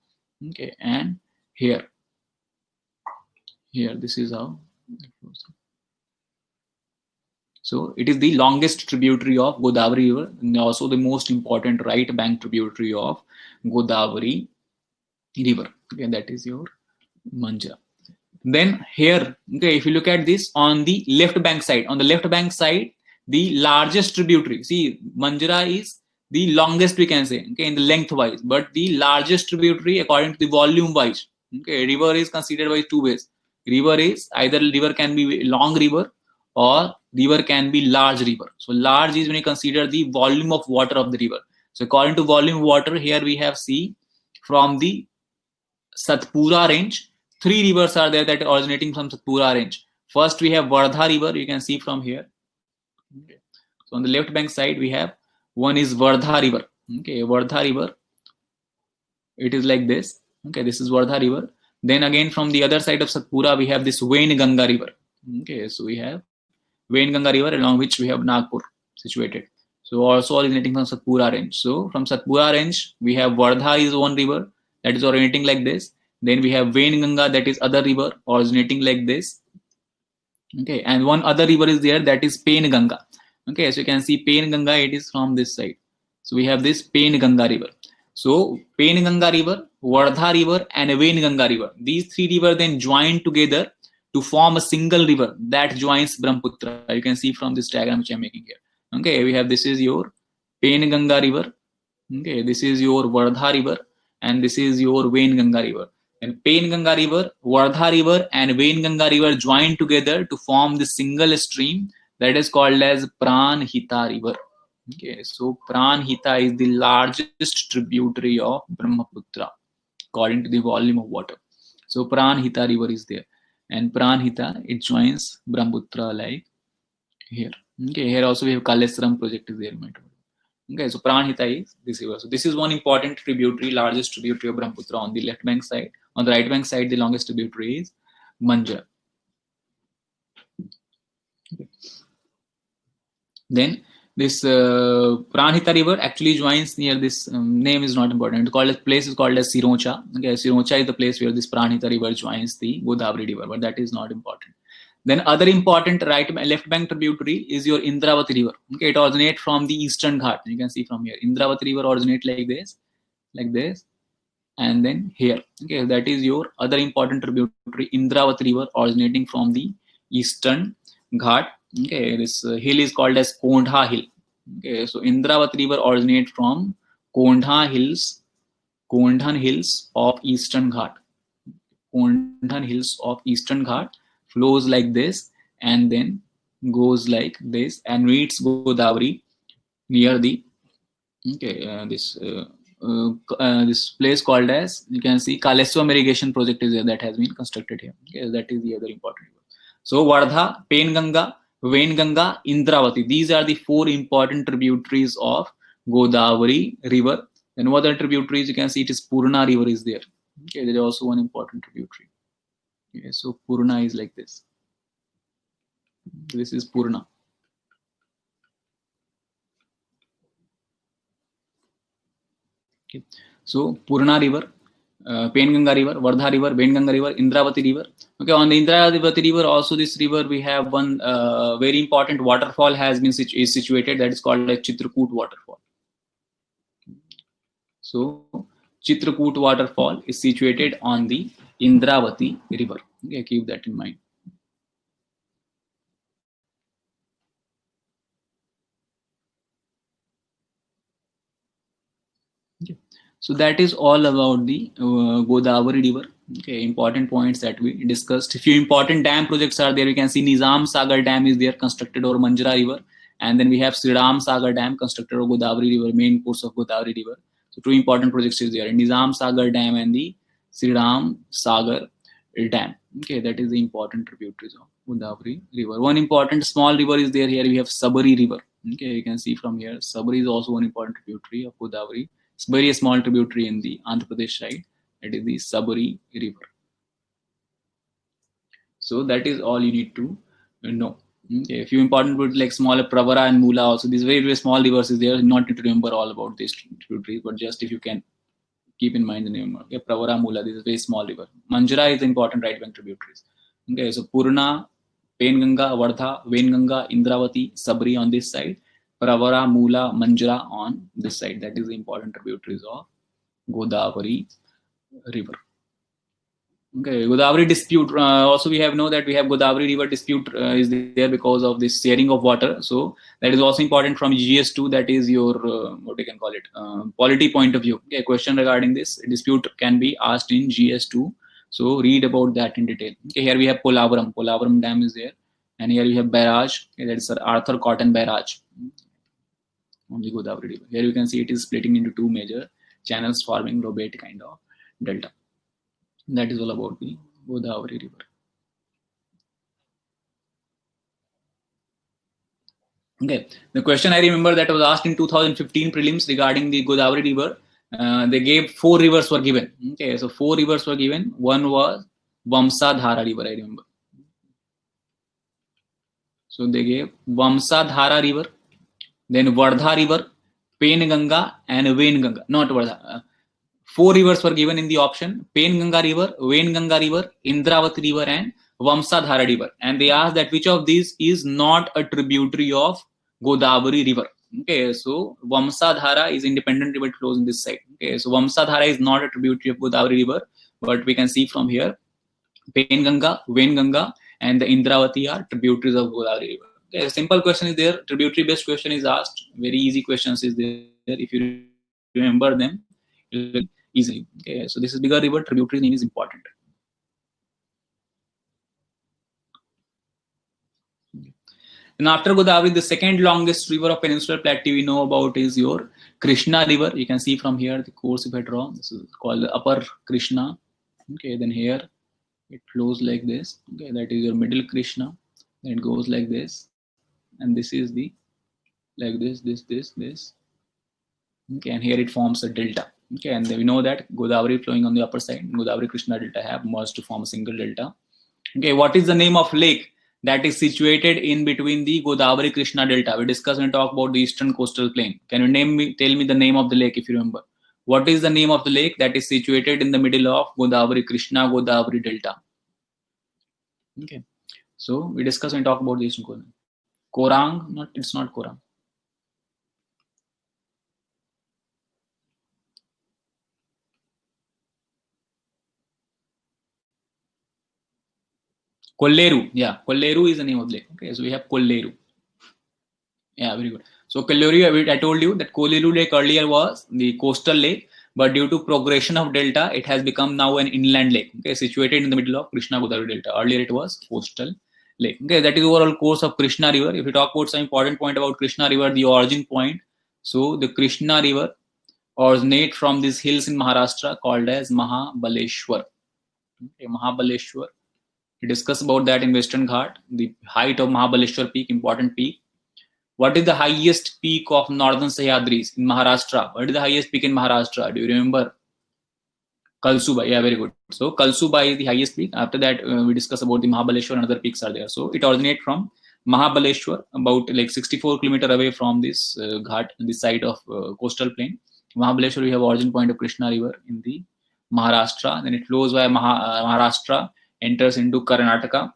Okay, and here this is how. So it is the longest tributary of Godavari river, and also the most important right bank tributary of Godavari river. Okay, that is your Manjra. Then here, okay, if you look at this on the left bank side, the largest tributary. See, Manjra is the longest, we can say, okay, in the length wise, but the largest tributary according to the volume wise. Okay, river is considered by 2 ways. River can be long river, or river can be large river. So large is when you consider the volume of water of the river. So according to volume of water, here we have see from the Satpura range, 3 rivers are there that are originating from Satpura range. First we have Vardha river, you can see from here. Okay. So on the left bank side we have one is Vardha river. Okay, Vardha river, it is like this. Okay, this is Vardha river. Then again from the other side of Satpura we have this Wainganga river. Okay, so we have Wainganga river along which we have Nagpur situated. So also originating from Satpura range. So from Satpura range we have Vardha is one river that is originating like this. Then we have Wainganga, that is other river originating like this. Okay, and one other river is there, that is Penganga. Okay, so you can see Penganga, it is from this side. So we have this Penganga river. So Penganga river, Vardha river and Wainganga river, these 3 rivers then join together to form a single river that joins Brahmaputra. You can see from this diagram which I am making here. Okay, we have, this is your Penganga river. Okay, this is your Vardha river and this is your Wainganga river. And Penganga river, Vardha river and Wainganga river join together to form the single stream that is called as Pranhita river. Okay, so Pranhita is the largest tributary of Brahmaputra according to the volume of water. So Pranhita river is there, and Pranhita, it joins Brahmaputra like here. Okay, here also we have Kaleswaram project is there. Okay, so Pranhita is this river. So this is one important tributary, largest tributary of Brahmaputra on the left bank side. On the right bank side, the longest tributary is Manjra. Okay. Then this Pranhita river actually joins near this name is not important. It's called, place is called as Sirocha. Okay, Sirocha is the place where this Pranhita river joins the Godavari river, but that is not important. Then other important left bank tributary is your Indravati river. Okay, it originates from the Eastern Ghat. You can see from here. Indravati river originates like this, and then here. Okay, that is your other important tributary, Indravati river originating from the Eastern Ghat. Okay, this hill is called as Kondha hill. Okay, so Indravati river originates from Kondha hills of Eastern Ghat. Kondhan hills of Eastern Ghat, flows like this and then goes like this and meets Godavari near the this place called as, you can see, Kaleswaram irrigation project is there that has been constructed here. Okay, that is the other important river. So Vardha, Penganga, Wainganga, Indravati, these are the 4 important tributaries of Godavari river. And what other tributaries, you can see it is Purna river is there. Okay, there is also one important tributary. Okay, so Purna is like this. This is Purna. Okay, so Purna river, Penganga river, Vardha river, Wainganga river, Indravati river. Okay, on the Indravati river, also this river we have one very important waterfall has been situated, that is called a Chitrakoot waterfall. So Chitrakoot waterfall is situated on the Indravati river. Okay, keep that in mind. Okay. So that is all about the Godavari river. Okay, important points that we discussed. A few important dam projects are there. You can see Nizam Sagar Dam is there, constructed over Manjra river, and then we have Sriram Sagar Dam, constructed over Godavari river, main course of Godavari river. So 2 important projects is there: Nizam Sagar Dam and the Sriram Sagar Dam. Okay, that is the important tributaries of Godavari river. One important small river is there here. We have Sabari river. Okay, you can see from here. Sabari is also one important tributary of Godavari. It's very small tributary in the Andhra Pradesh side. It is the Sabari river. So that is all you need to know. Okay, a few important words like smaller Pravara and Mula also. These very, very small rivers is there. Not need to remember all about these tributaries, but just if you can keep in mind the name. Okay, Pravara, Mula, this is a very small river. Manjra is important right bank tributaries. Okay, so Purna, Penganga, Vardha, Wainganga, Indravati, Sabri on this side. Pravara, Mula, Manjra on this side. That is the important tributaries of Godavari river. Okay, Godavari dispute. Also, we have know that we have Godavari river dispute is there because of this sharing of water. So that is also important from GS2. That is your what you can call it polity point of view. Okay, question regarding this dispute can be asked in GS2. So read about that in detail. Okay, here we have Polavaram. Polavaram dam is there. And here you have barrage. Okay, that is Sir Arthur Cotton barrage on the Godavari River. Here you can see it is splitting into two major channels, forming lobate kind of delta. That is all about the Godavari River. Okay, the question I remember that was asked in 2015 prelims regarding the Godavari River. They gave 4 rivers were given. Okay, so 4 rivers were given. One was Vamsadhara River, I remember. So they gave Vamsadhara River, then Vardha River, Penganga, and Vainganga. Not Vardha. 4 rivers were given in the option: Penganga River, Vainganga River, Indravati River, and Vamsadhara River. And they asked that which of these is not a tributary of Godavari River. Okay, so Vamsadhara is independent river, it flows in this side. Okay, so Vamsadhara is not a tributary of Godavari River, but we can see from here Penganga, Vainganga, and the Indravati are tributaries of Godavari River. Okay, a simple question is there. Tributary based question is asked. Very easy questions is there. If you remember them easily. Okay, so this is bigger river. Tributary name is important. And after Godavari, the second longest river of Peninsular Plateau we know about is your Krishna River. You can see from here the course if I draw. This is called the Upper Krishna. Okay, then here it flows like this. Okay, that is your middle Krishna. Then it goes like this, and this is the like this. Okay, and here it forms a delta. Okay, and we know that Godavari flowing on the upper side, Godavari Krishna delta have merged to form a single delta. Okay, what is the name of lake that is situated in between the Godavari Krishna delta? We discussed and talk about the eastern coastal plain. Can you tell me the name of the lake if you remember? What is the name of the lake that is situated in the middle of Godavari Krishna Godavari delta? Okay, so we discuss and talk about the eastern coastal. Korang, it's not Korang. Kolleru, yeah, Kolleru is the name of the lake. Okay, so we have Kolleru. Yeah, very good. So Kolleru, I told you that Kolleru Lake earlier was the coastal lake, but due to progression of delta, it has become now an inland lake. Okay, situated in the middle of Krishna Godavari delta. Earlier it was coastal lake. Okay, that is overall course of Krishna River. If we talk about some important point about Krishna River, the origin point. So the Krishna River originate from these hills in Maharashtra called as Mahabaleshwar. Okay, Mahabaleshwar. We discuss about that in Western Ghat. The height of Mahabaleshwar peak, important peak. What is the highest peak of Northern Sahyadris in Maharashtra? What is the highest peak in Maharashtra? Do you remember? Kalsubai. Yeah, very good. So Kalsubai is the highest peak. After that, we discuss about the Mahabaleshwar and other peaks are there. So it originates from Mahabaleshwar, about like 64 kilometers away from this ghat, this side of coastal plain. Mahabaleshwar, we have origin point of Krishna River in the Maharashtra. Then it flows via Maharashtra, enters into Karnataka.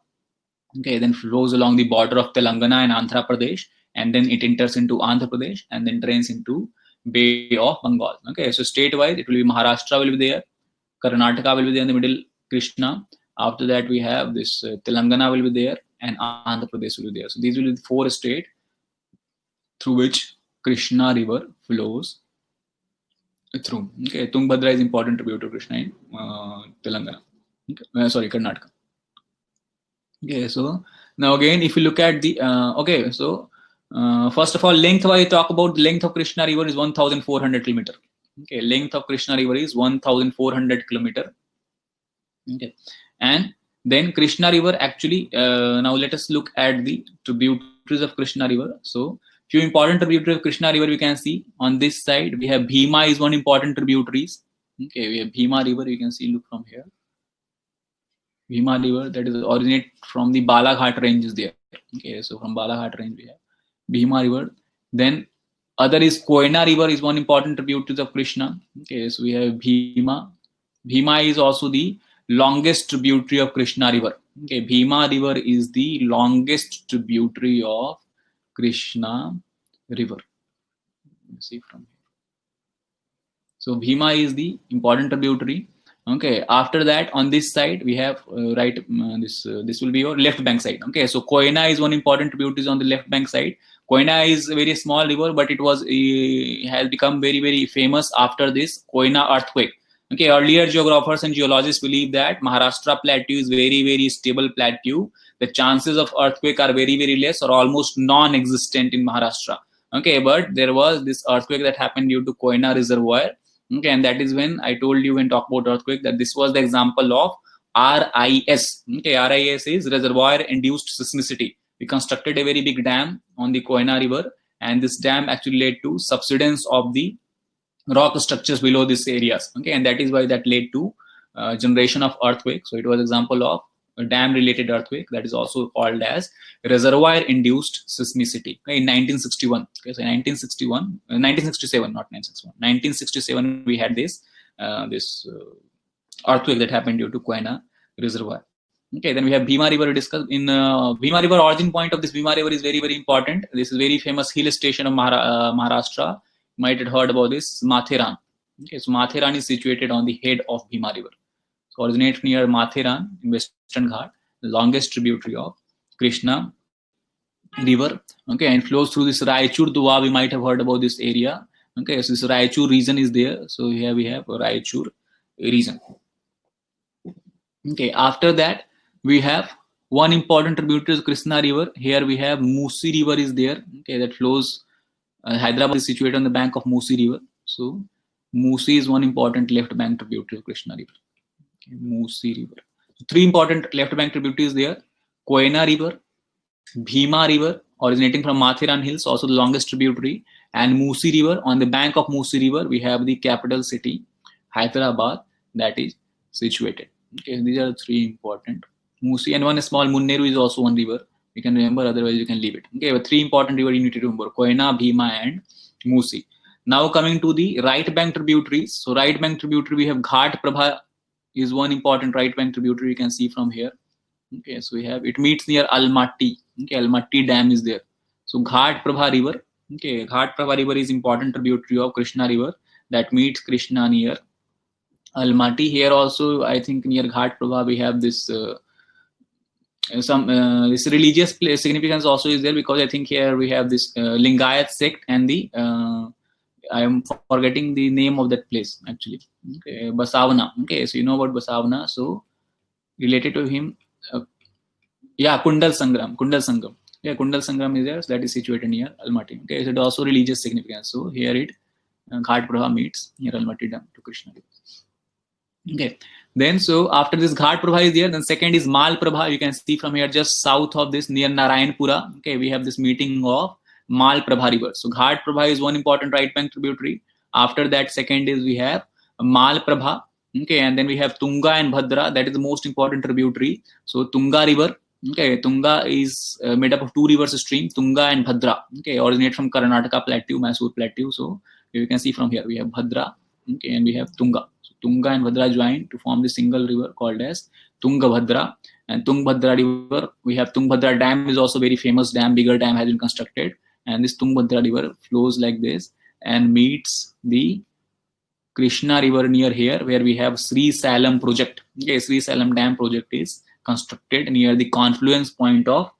Okay, then flows along the border of Telangana and Andhra Pradesh, and then it enters into Andhra Pradesh and then drains into Bay of Bengal. Okay, so state-wise, it will be Maharashtra will be there, Karnataka will be there in the middle, Krishna. After that, we have this Telangana will be there, and Andhra Pradesh will be there. So these will be the 4 states through which Krishna River flows through. Okay, Tungabhadra is important tribute to Krishna in Telangana. Okay, sorry, Karnataka. Okay, so now again, if you look at the okay, so first of all, length wise, talk about the length of Krishna River is 1,400 kilometer. Okay, length of Krishna River is 1,400 kilometer. Okay, and then Krishna River actually now let us look at the tributaries of Krishna River. So few important tributaries of Krishna River we can see on this side. We have Bhima is one important tributaries. Okay, we have Bhima River. You can see, look from here. Bhima River that is originate from the Balaghat ranges there. Okay, so from Balaghat range we have Bhima River. Then other is Koyna River is one important tributary of Krishna. Okay, so we have Bhima. Bhima is also the longest tributary of Krishna River. Okay, Bhima River is the longest tributary of Krishna River. Let's see from here. So Bhima is the important tributary. Okay, after that on this side we have this will be your left bank side. Okay, so Koyna is one important tributary on the left bank side. Koyna is a very small river, but it was has become very famous after this Koyna earthquake. Okay, earlier geographers and geologists believe that Maharashtra plateau is very stable plateau. The chances of earthquake are very less or almost non-existent in Maharashtra. Okay, but there was this earthquake that happened due to Koyna reservoir. Okay, and that is when I told you when talk about earthquake that this was the example of RIS. Okay, RIS is reservoir induced seismicity. We constructed a very big dam on the Koyna river, and this dam actually led to subsidence of the rock structures below these areas. Okay, and that is why that led to generation of earthquake. So it was example of a dam related earthquake that is also called as reservoir induced seismicity. Okay, in 1961. Okay, so 1967, not 961. 1967 we had this earthquake that happened due to Koyna reservoir. Okay, then we have Bhima River discussed. In Bhima River, origin point of this Bhima River is very important. This is very famous hill station of Maharashtra. You might have heard about this, Matheran. Okay, so Matheran is situated on the head of Bhima River. So originates near Matheran in Western Ghat, the longest tributary of Krishna River. Okay, and flows through this Raichur Doab. We might have heard about this area. Okay, so this Raichur region is there. So here we have Raichur region. Okay, after that we have one important tributary to Krishna River. Here we have Musi River is there. Okay, that flows. Hyderabad is situated on the bank of Musi River. So Musi is one important left bank tributary of Krishna River. Okay, Musi River. So three important left bank tributaries there: Koyna River, Bhima River, originating from Mathiran Hills, also the longest tributary, and Musi River. On the bank of Musi River, we have the capital city, Hyderabad, that is situated. Okay, these are three important. Musi, and one small Munneru is also one river. You can remember, otherwise you can leave it. Okay, but three important rivers you need to remember: Koyna, Bhima, and Musi. Now coming to the right bank tributaries. So right bank tributary we have Ghat Prabha is one important right bank tributary. You can see from here. Okay, so we have it meets near Almaty. Okay, Almaty Dam is there. So Ghat Prabha River. Okay, Ghat Prabha River is important tributary of Krishna River that meets Krishna near Almaty. Here also, I think near Ghat Prabha we have this this religious significance also is there, because I think here we have this Lingayat sect and the I am forgetting the name of that place actually. Okay, Basavana. Okay, so you know about Basavana. So related to him, yeah, Kundal Sangram. Yeah, Kundal Sangram is there. So that is situated near Almaty. Okay, so it also religious significance. So here it Ghat Prabha meets near Almaty Dam to Krishna. Okay, then so after this Ghat Prabha is there, then second is Mal Prabha. You can see from here just south of this near Narayanpura. Okay, we have this meeting of Mal Prabha River. So Ghat Prabha is one important right bank tributary. After that, second is we have Mal Prabha. Okay, and then we have Tunga and Bhadra. That is the most important tributary. So Tunga River. Okay, Tunga is made up of two rivers stream, Tunga and Bhadra. Okay, originate from Karnataka plateau, Mysore plateau. So you can see from here we have Bhadra. Okay, and we have Tunga. So Tunga and Bhadra join to form the single river called as Tungabhadra. And Tungabhadra river, we have Tungabhadra Dam is also very famous dam. Bigger dam has been constructed, and this Tungabhadra river flows like this and meets the Krishna River near here, where we have Sri Salam project. Okay, Sri Salam Dam project is constructed near the confluence point of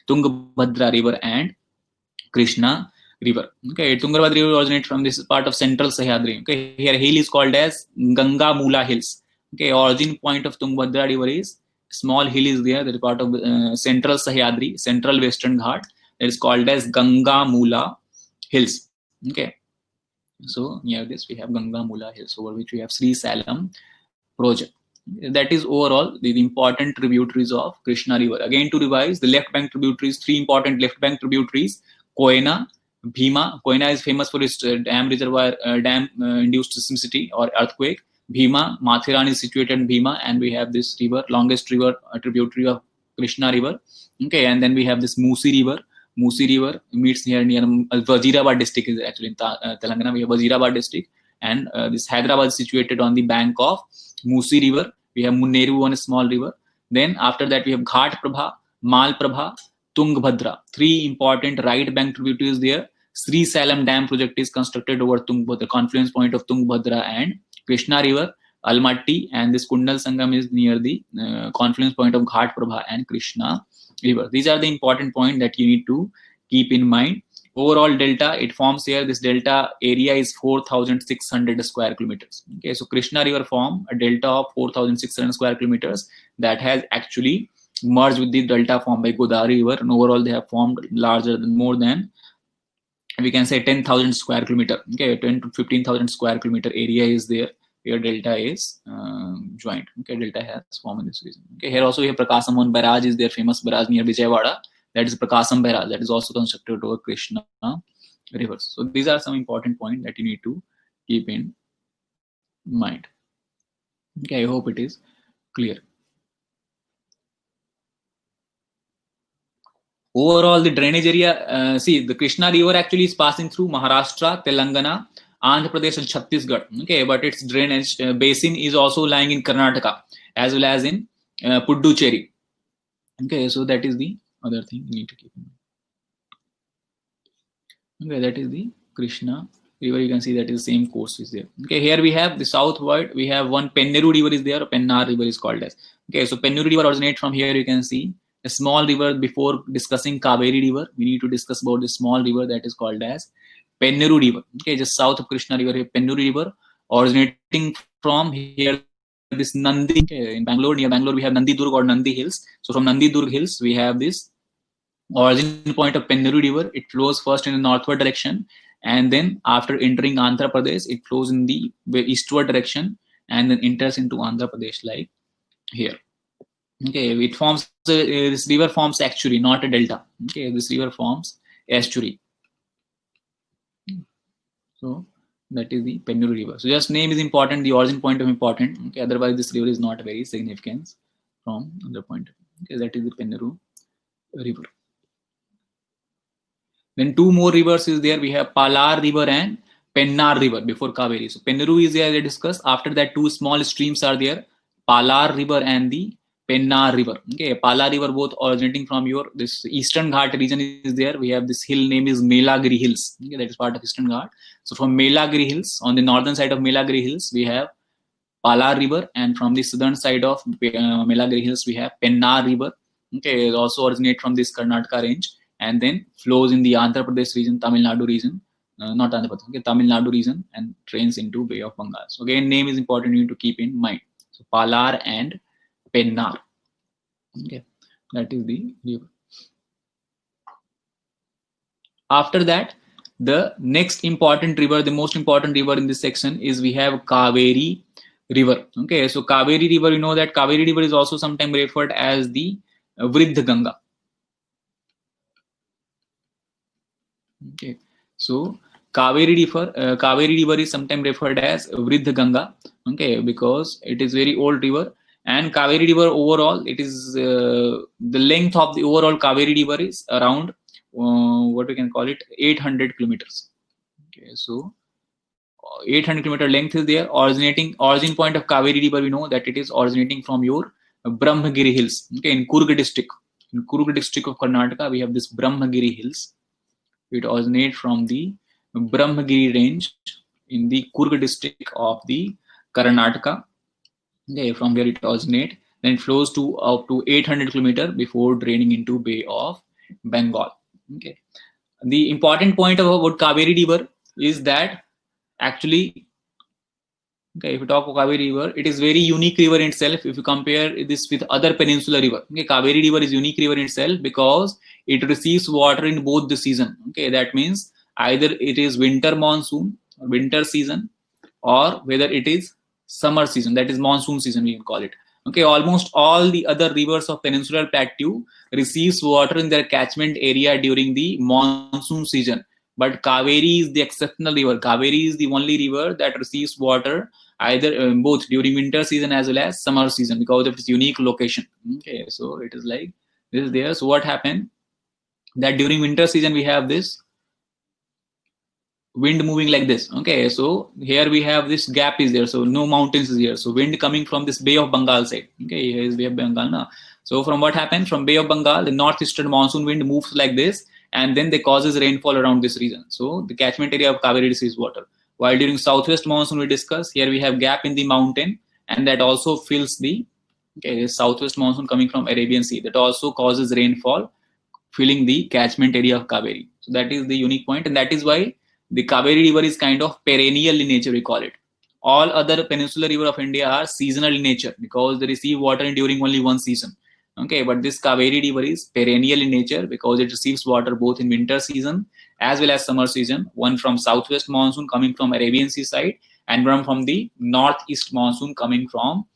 Tungabhadra River and Krishna River. Okay, Tungabhadra River originates from this part of central Sahyadri. Okay, here hill is called as Ganga Mula Hills. Okay, origin point of Tungabhadra River is small hill is there. That is part of central Sahyadri, central Western Ghat. That is called as Ganga Mula Hills. Okay, so near this we have Ganga Mula Hills, over which we have Sri Salam project. That is overall the important tributaries of Krishna River. Again, to revise, the left bank tributaries, three important left bank tributaries: Koyna, Bhima. Koyna is famous for its dam reservoir, dam induced seismicity or earthquake. Bhima, Mathiran is situated in Bhima, and we have this river, longest river tributary of Krishna River. Okay, and then we have this Musi River. Musi River meets near Wazirabad district is actually in Telangana. We have Wazirabad district, and this Hyderabad is situated on the bank of Musi River. We have Munneru, one small river. Then after that we have Ghat Prabha, Mal Prabha, Tungabhadra. Three important right bank tributaries there. Sri Salam Dam project is constructed over Tungabhadra, confluence point of Tungabhadra and Krishna River, Almaty, and this Kundal Sangam is near the confluence point of Ghat Prabha and Krishna River. These are the important points that you need to keep in mind. Overall delta, it forms here, this delta area is 4,600 square kilometers. Okay, so Krishna River form a delta of 4,600 square kilometers that has actually merged with the delta formed by Godavari River, and overall they have formed larger than, more than, we can say, 10,000 square kilometer. Okay, 10 to 15,000 square kilometer area is there where delta is joined. Okay, delta has formed in this region. Okay, here also we have Prakasam barrage is there, famous barrage near Vijayawada. That is Prakasam barrage, that is also constructed over Krishna River. So these are some important points that you need to keep in mind. Okay, I hope it is clear. Overall, the drainage area, see, the Krishna River actually is passing through Maharashtra, Telangana, Andhra Pradesh, and Chhattisgarh. Okay, but its drainage basin is also lying in Karnataka as well as in Puducherry. Okay, so that is the other thing you need to keep in mind. Okay, that is the Krishna River. You can see that is the same course is there. Okay, here we have the southward. We have one Penneru River is there. Pennar River is called as. Okay, so Penneru River originates from here. You can see a small river. Before discussing Kaveri River, we need to discuss about the small river that is called as Penneru River. Okay, just south of Krishna River, Penneru River originating from here. This Nandi, okay, in Bangalore, near Bangalore, we have Nandi Durg or Nandi Hills. So from Nandi Durg Hills, we have this origin point of Penneru River. It flows first in the northward direction, and then after entering Andhra Pradesh, it flows in the eastward direction, and then enters into Andhra Pradesh like here. Okay, it forms this river forms estuary, not a delta. Okay, this river forms estuary. So that is the Penneru River. So just name is important, the origin point of important. Okay, otherwise this river is not very significant from other point. Okay, that is the Penneru River. Then two more rivers is there. We have Palar River and Pennar River before Kaveri. So Penneru is there, they discussed. After that, two small streams are there, Palar River and the Pennar River. Okay, Palar River both originating from your this Eastern Ghat region is there. We have this hill name is Melagiri Hills. Okay, that is part of Eastern Ghat. So from Melagiri Hills, on the northern side of Melagiri Hills, we have Palar River, and from the southern side of Melagiri Hills, we have Pennar River. Okay, it also originate from this Karnataka range and then flows in the Andhra Pradesh region, Tamil Nadu region, not Andhra Pradesh, okay, Tamil Nadu region, and drains into Bay of Bengal. So again, name is important, you need to keep in mind. So Palar and Pennar. Okay, that is the river. After that, the next important river, the most important river in this section is we have Kaveri River. Okay, so Kaveri River, you know that Kaveri River is also sometimes referred as the Vriddha Ganga. Okay, so Kaveri River is sometimes referred as Vriddha Ganga. Okay, because it is very old river, and Kaveri River overall, it is the length of the overall Kaveri River is around what we can call it 800 kilometers. Okay, so 800 kilometer length is there. Origin point of Kaveri River, we know that it is originating from your Brahmagiri Hills. Okay, in Kurg district. In Kurg district of Karnataka, we have this Brahmagiri Hills. It originates from the Brahmagiri range in the Kurg district of the Karnataka. Okay, from where it originates, then it flows to up to 800 kilometers before draining into Bay of Bengal. Okay, the important point about Kaveri River is that actually, okay, if you talk about Kaveri River, it is very unique river in itself. If you compare this with other peninsular river, okay, Kaveri River is unique river in itself because it receives water in both the season. Okay, that means either it is winter monsoon, winter season, or whether it is summer season, that is monsoon season we can call it. Okay, almost all the other rivers of peninsular plateau receives water in their catchment area during the monsoon season. But Kaveri is the exceptional river. Kaveri is the only river that receives water either both during winter season as well as summer season because of its unique location. Okay, so it is like this is there. So what happened that during winter season we have this wind moving like this. Okay, so here we have this gap is there, so no mountains is here, so wind coming from this Bay of Bengal side. Okay, here is Bay of Bengal now. So from what happens from Bay of Bengal, the northeastern monsoon wind moves like this, and then they causes rainfall around this region. So the catchment area of Kaveri receives water. While during southwest monsoon we discuss, here we have gap in the mountain, and that also fills the southwest monsoon coming from Arabian Sea, that also causes rainfall filling the catchment area of Kaveri. So that is the unique point, and that is why the Kaveri river is kind of perennial in nature, we call it. All other peninsular river of India are seasonal in nature because they receive water during only one season. Okay, but this Kaveri river is perennial in nature because it receives water both in winter season as well as summer season, one from southwest monsoon coming from Arabian Sea side, and one from the northeast monsoon coming from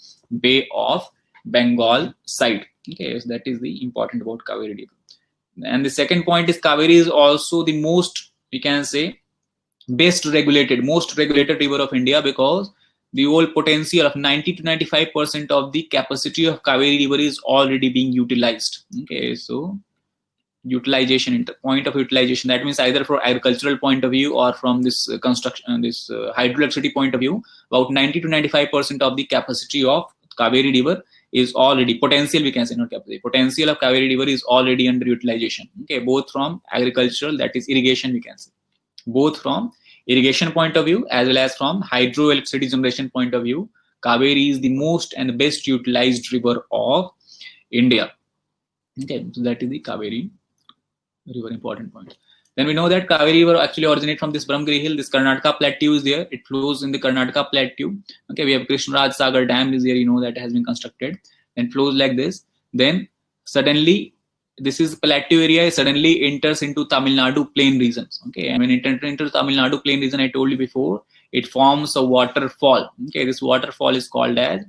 Bay of Bengal side. Okay, so that is the important about Kaveri river. And the second point is Kaveri is also the most, we can say, most regulated river of India because the whole potential of 90 to 95% of the capacity of Kaveri river is already being utilized. Okay, so utilization, point of utilization, that means either from agricultural point of view or from this construction, this hydroelectricity point of view, about 90 to 95% of the capacity of Kaveri river is already, potential we can say, not capacity, potential of Kaveri river is already under utilization. Okay, both from agricultural, that is irrigation, we can say, both from irrigation point of view as well as from hydroelectricity generation point of view, Kaveri is the most and best utilized river of India. Okay, so that is the Kaveri river, important point. Then we know that Kaveri river actually originates from this Brahmagiri hill. This Karnataka plateau is there. It flows in the Karnataka plateau. Okay, we have Krishnaraj Sagar Dam is there. You know that has been constructed and flows like this. Then suddenly, this is plateau area. Suddenly enters into Tamil Nadu plain regions. Okay, and when it enters Tamil Nadu plain region, I told you before, it forms a waterfall. Okay, this waterfall is called as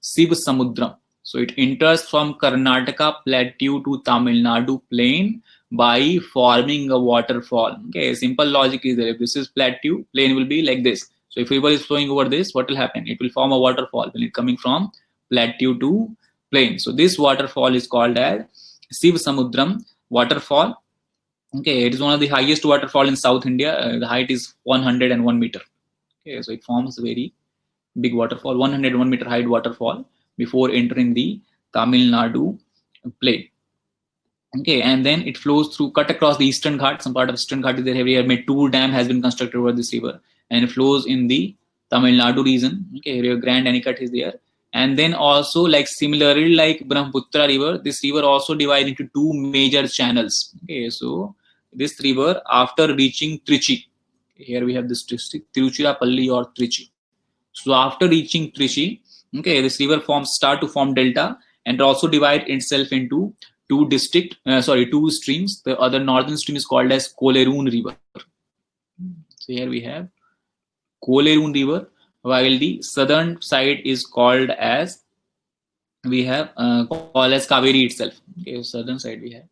Sivasamudram. So it enters from Karnataka plateau to Tamil Nadu plain by forming a waterfall. Okay, simple logic is there. If this is plateau, plain will be like this. So if river is flowing over this, what will happen? It will form a waterfall when it coming from plateau to plain. So this waterfall is called as Sivasamudram waterfall. Okay, it is one of the highest waterfall in South India. The height is 101 meter. Okay, so it forms a very big waterfall, 101 meter height waterfall before entering the Tamil Nadu plain. Okay, and then it flows through, cut across the Eastern Ghat. Some part of Eastern Ghat is there. Here, Mettur Dam has been constructed over this river, and it flows in the Tamil Nadu region. Okay, here Grand Anicut is there, and then also like similarly like Brahmaputra river, this river also divides into two major channels. Okay, so this river after reaching Trichy, here we have this district Tiruchirappalli or Trichy. So after reaching Trichy, okay, this river start to form delta and also divide itself into two streams. The other northern stream is called as Koleroon river. So here we have Koleroon river, while the southern side is called as, we have called as Kaveri itself. Okay, southern side we have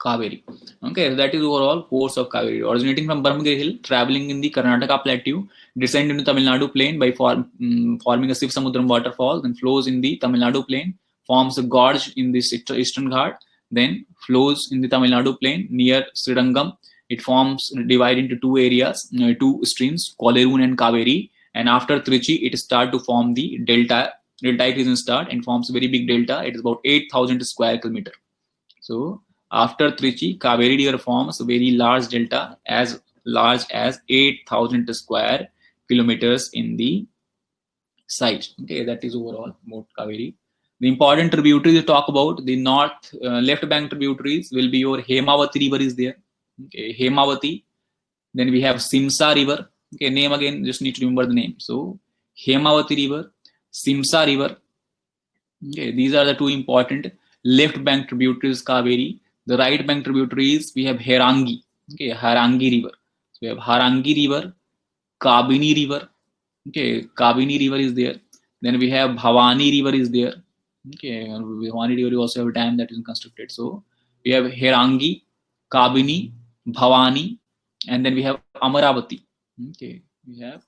Kaveri. Okay, that is overall course of Kaveri, originating from Brahmagiri hill, traveling in the Karnataka plateau, descend into Tamil Nadu plain by forming a Sivasamudram waterfall, then flows in the Tamil Nadu plain, forms a gorge in the Eastern Ghat, then flows in the Tamil Nadu plain near Sridangam. It forms, divide into two areas, two streams, Koleroon and Kaveri, and after Trichy, it start to form the delta. Deltaic region start and forms a very big delta. It is about 8,000 square kilometer. So after Trichy, Kaveri river forms a very large delta as large as 8,000 square kilometers in the site. Okay, that is overall about Kaveri. The important tributaries to talk about, the north left bank tributaries will be your Hemavati river is there. Okay, Hemavati. Then we have Simsa river. Okay, name again, just need to remember the name. So Hemavati river, Simsa river. Okay, these are the two important left bank tributaries Kaveri. The right bank tributaries, we have Harangi. Okay, Harangi river. So we have Harangi river, Kabini river. Okay, Kabini river is there. Then we have Bhavani river is there. Okay, Bhavani river also have a dam that is constructed. So we have Harangi, Kabini, Bhavani, and then we have Amaravati. Okay, we have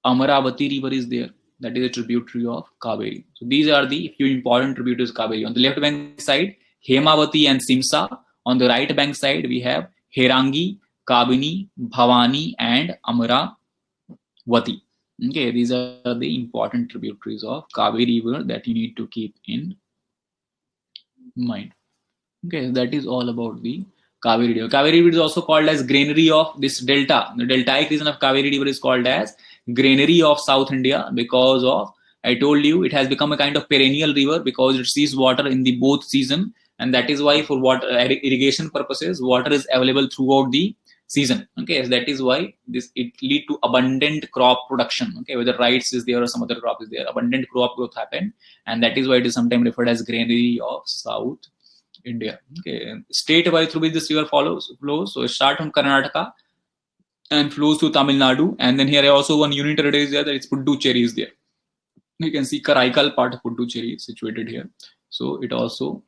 Amaravati river is there. That is a tributary of Kaveri. So these are the few important tributaries of Kaveri. On the left bank side, Hemavati and Simsa. On the right bank side, we have Harangi, Kabini, Bhavani, and Amaravati. Okay, these are the important tributaries of Kaveri river that you need to keep in mind. Okay, that is all about the Kaveri river. Kaveri river is also called as granary of this delta. The deltaic region of Kaveri river is called as granary of South India because of I told you it has become a kind of perennial river because it sees water in the both season, and that is why for water irrigation purposes, water is available throughout the season. Okay, so that is why this it lead to abundant crop production. Okay, whether rice is there or some other crop is there, abundant crop growth happen, and that is why it is sometimes referred as granary of South India. Okay, state-wise through which this river flows. So it starts from Karnataka and flows to Tamil Nadu, and then here also one unit territory is there, that it's Puducherry is there. You can see Karaikal part of Puducherry is situated here. So it also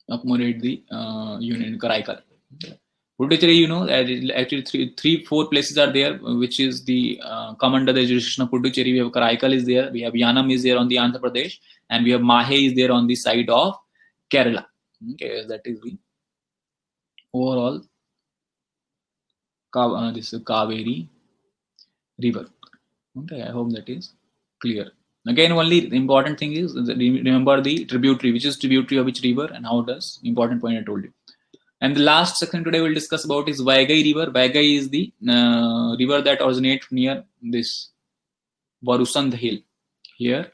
accommodate the union Karaikal. Puducherry, you know, actually four places are there, which is the come under the jurisdiction of Puducherry. We have Karaikal is there, we have Yanam is there on the Andhra Pradesh, and we have Mahe is there on the side of Kerala. Okay, that is the overall this is Kaveri river. Okay, I hope that is clear. Again, only the important thing is remember the tributary, which is tributary of which river and how does, important point I told you. And the last section today we'll discuss about is Vaigai river. Vaigai is the river that originates near this Varusand hill. Here,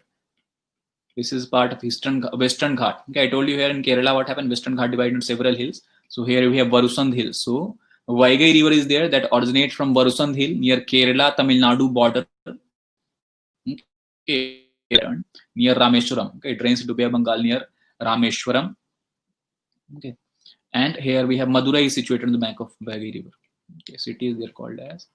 this is part of Western Ghat. Okay, I told you here in Kerala what happened. Western Ghat divided into several hills. So here we have Varusand hill. So Vaigai river is there that originates from Varusand hill near Kerala, Tamil Nadu border. Okay, near Rameshwaram. Okay, it drains into Bay of Bengal near Rameshwaram. Okay, and here we have Madurai is situated on the bank of Vaigai river. Okay, city is there called as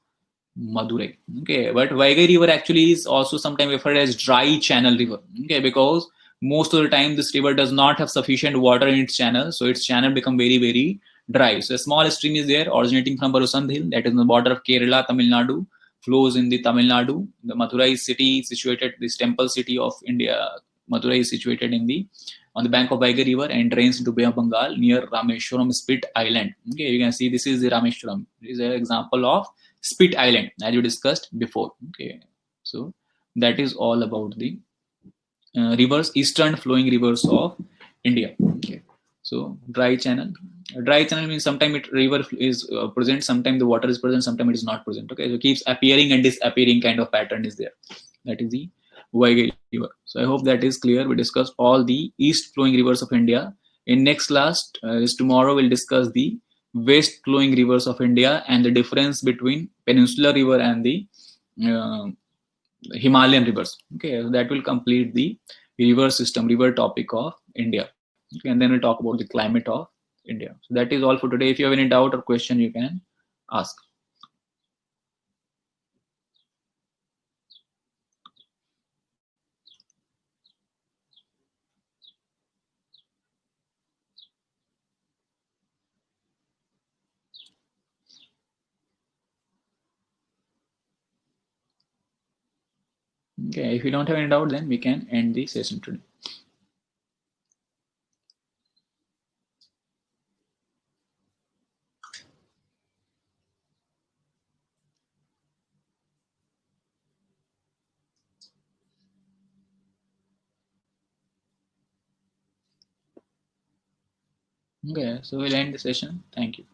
Madurai. Okay, but Vaigai river actually is also sometimes referred as dry channel river. Okay, because most of the time this river does not have sufficient water in its channel, so its channel become very dry. So a small stream is there originating from Varusand hill, that is on the border of Kerala, Tamil Nadu, flows in the Tamil Nadu. The Madurai city is situated, this temple city of India, Madurai is situated in the on the bank of Vaigai river and drains into Bay of Bengal near Rameshwaram Spit Island. Okay, you can see this is the Rameshwaram. This is an example of Spit Island as you discussed before. Okay, so that is all about the rivers, eastern flowing rivers of India. Okay, so dry channel. Dry channel means sometimes it river is present, sometimes the water is present, sometimes it is not present. Okay, so it keeps appearing and disappearing kind of pattern is there. That is the Vaigai river. So I hope that is clear. We discussed all the east flowing rivers of India. In next class is tomorrow we'll discuss the west flowing rivers of India and the difference between peninsular river and the uh, Himalayan rivers. Okay, so that will complete the river system, river topic of India. Okay, and then we'll talk about the climate of India. So that is all for today. If you have any doubt or question, you can ask. Okay, if you don't have any doubt, then we can end the session today. Okay, so we'll end the session. Thank you.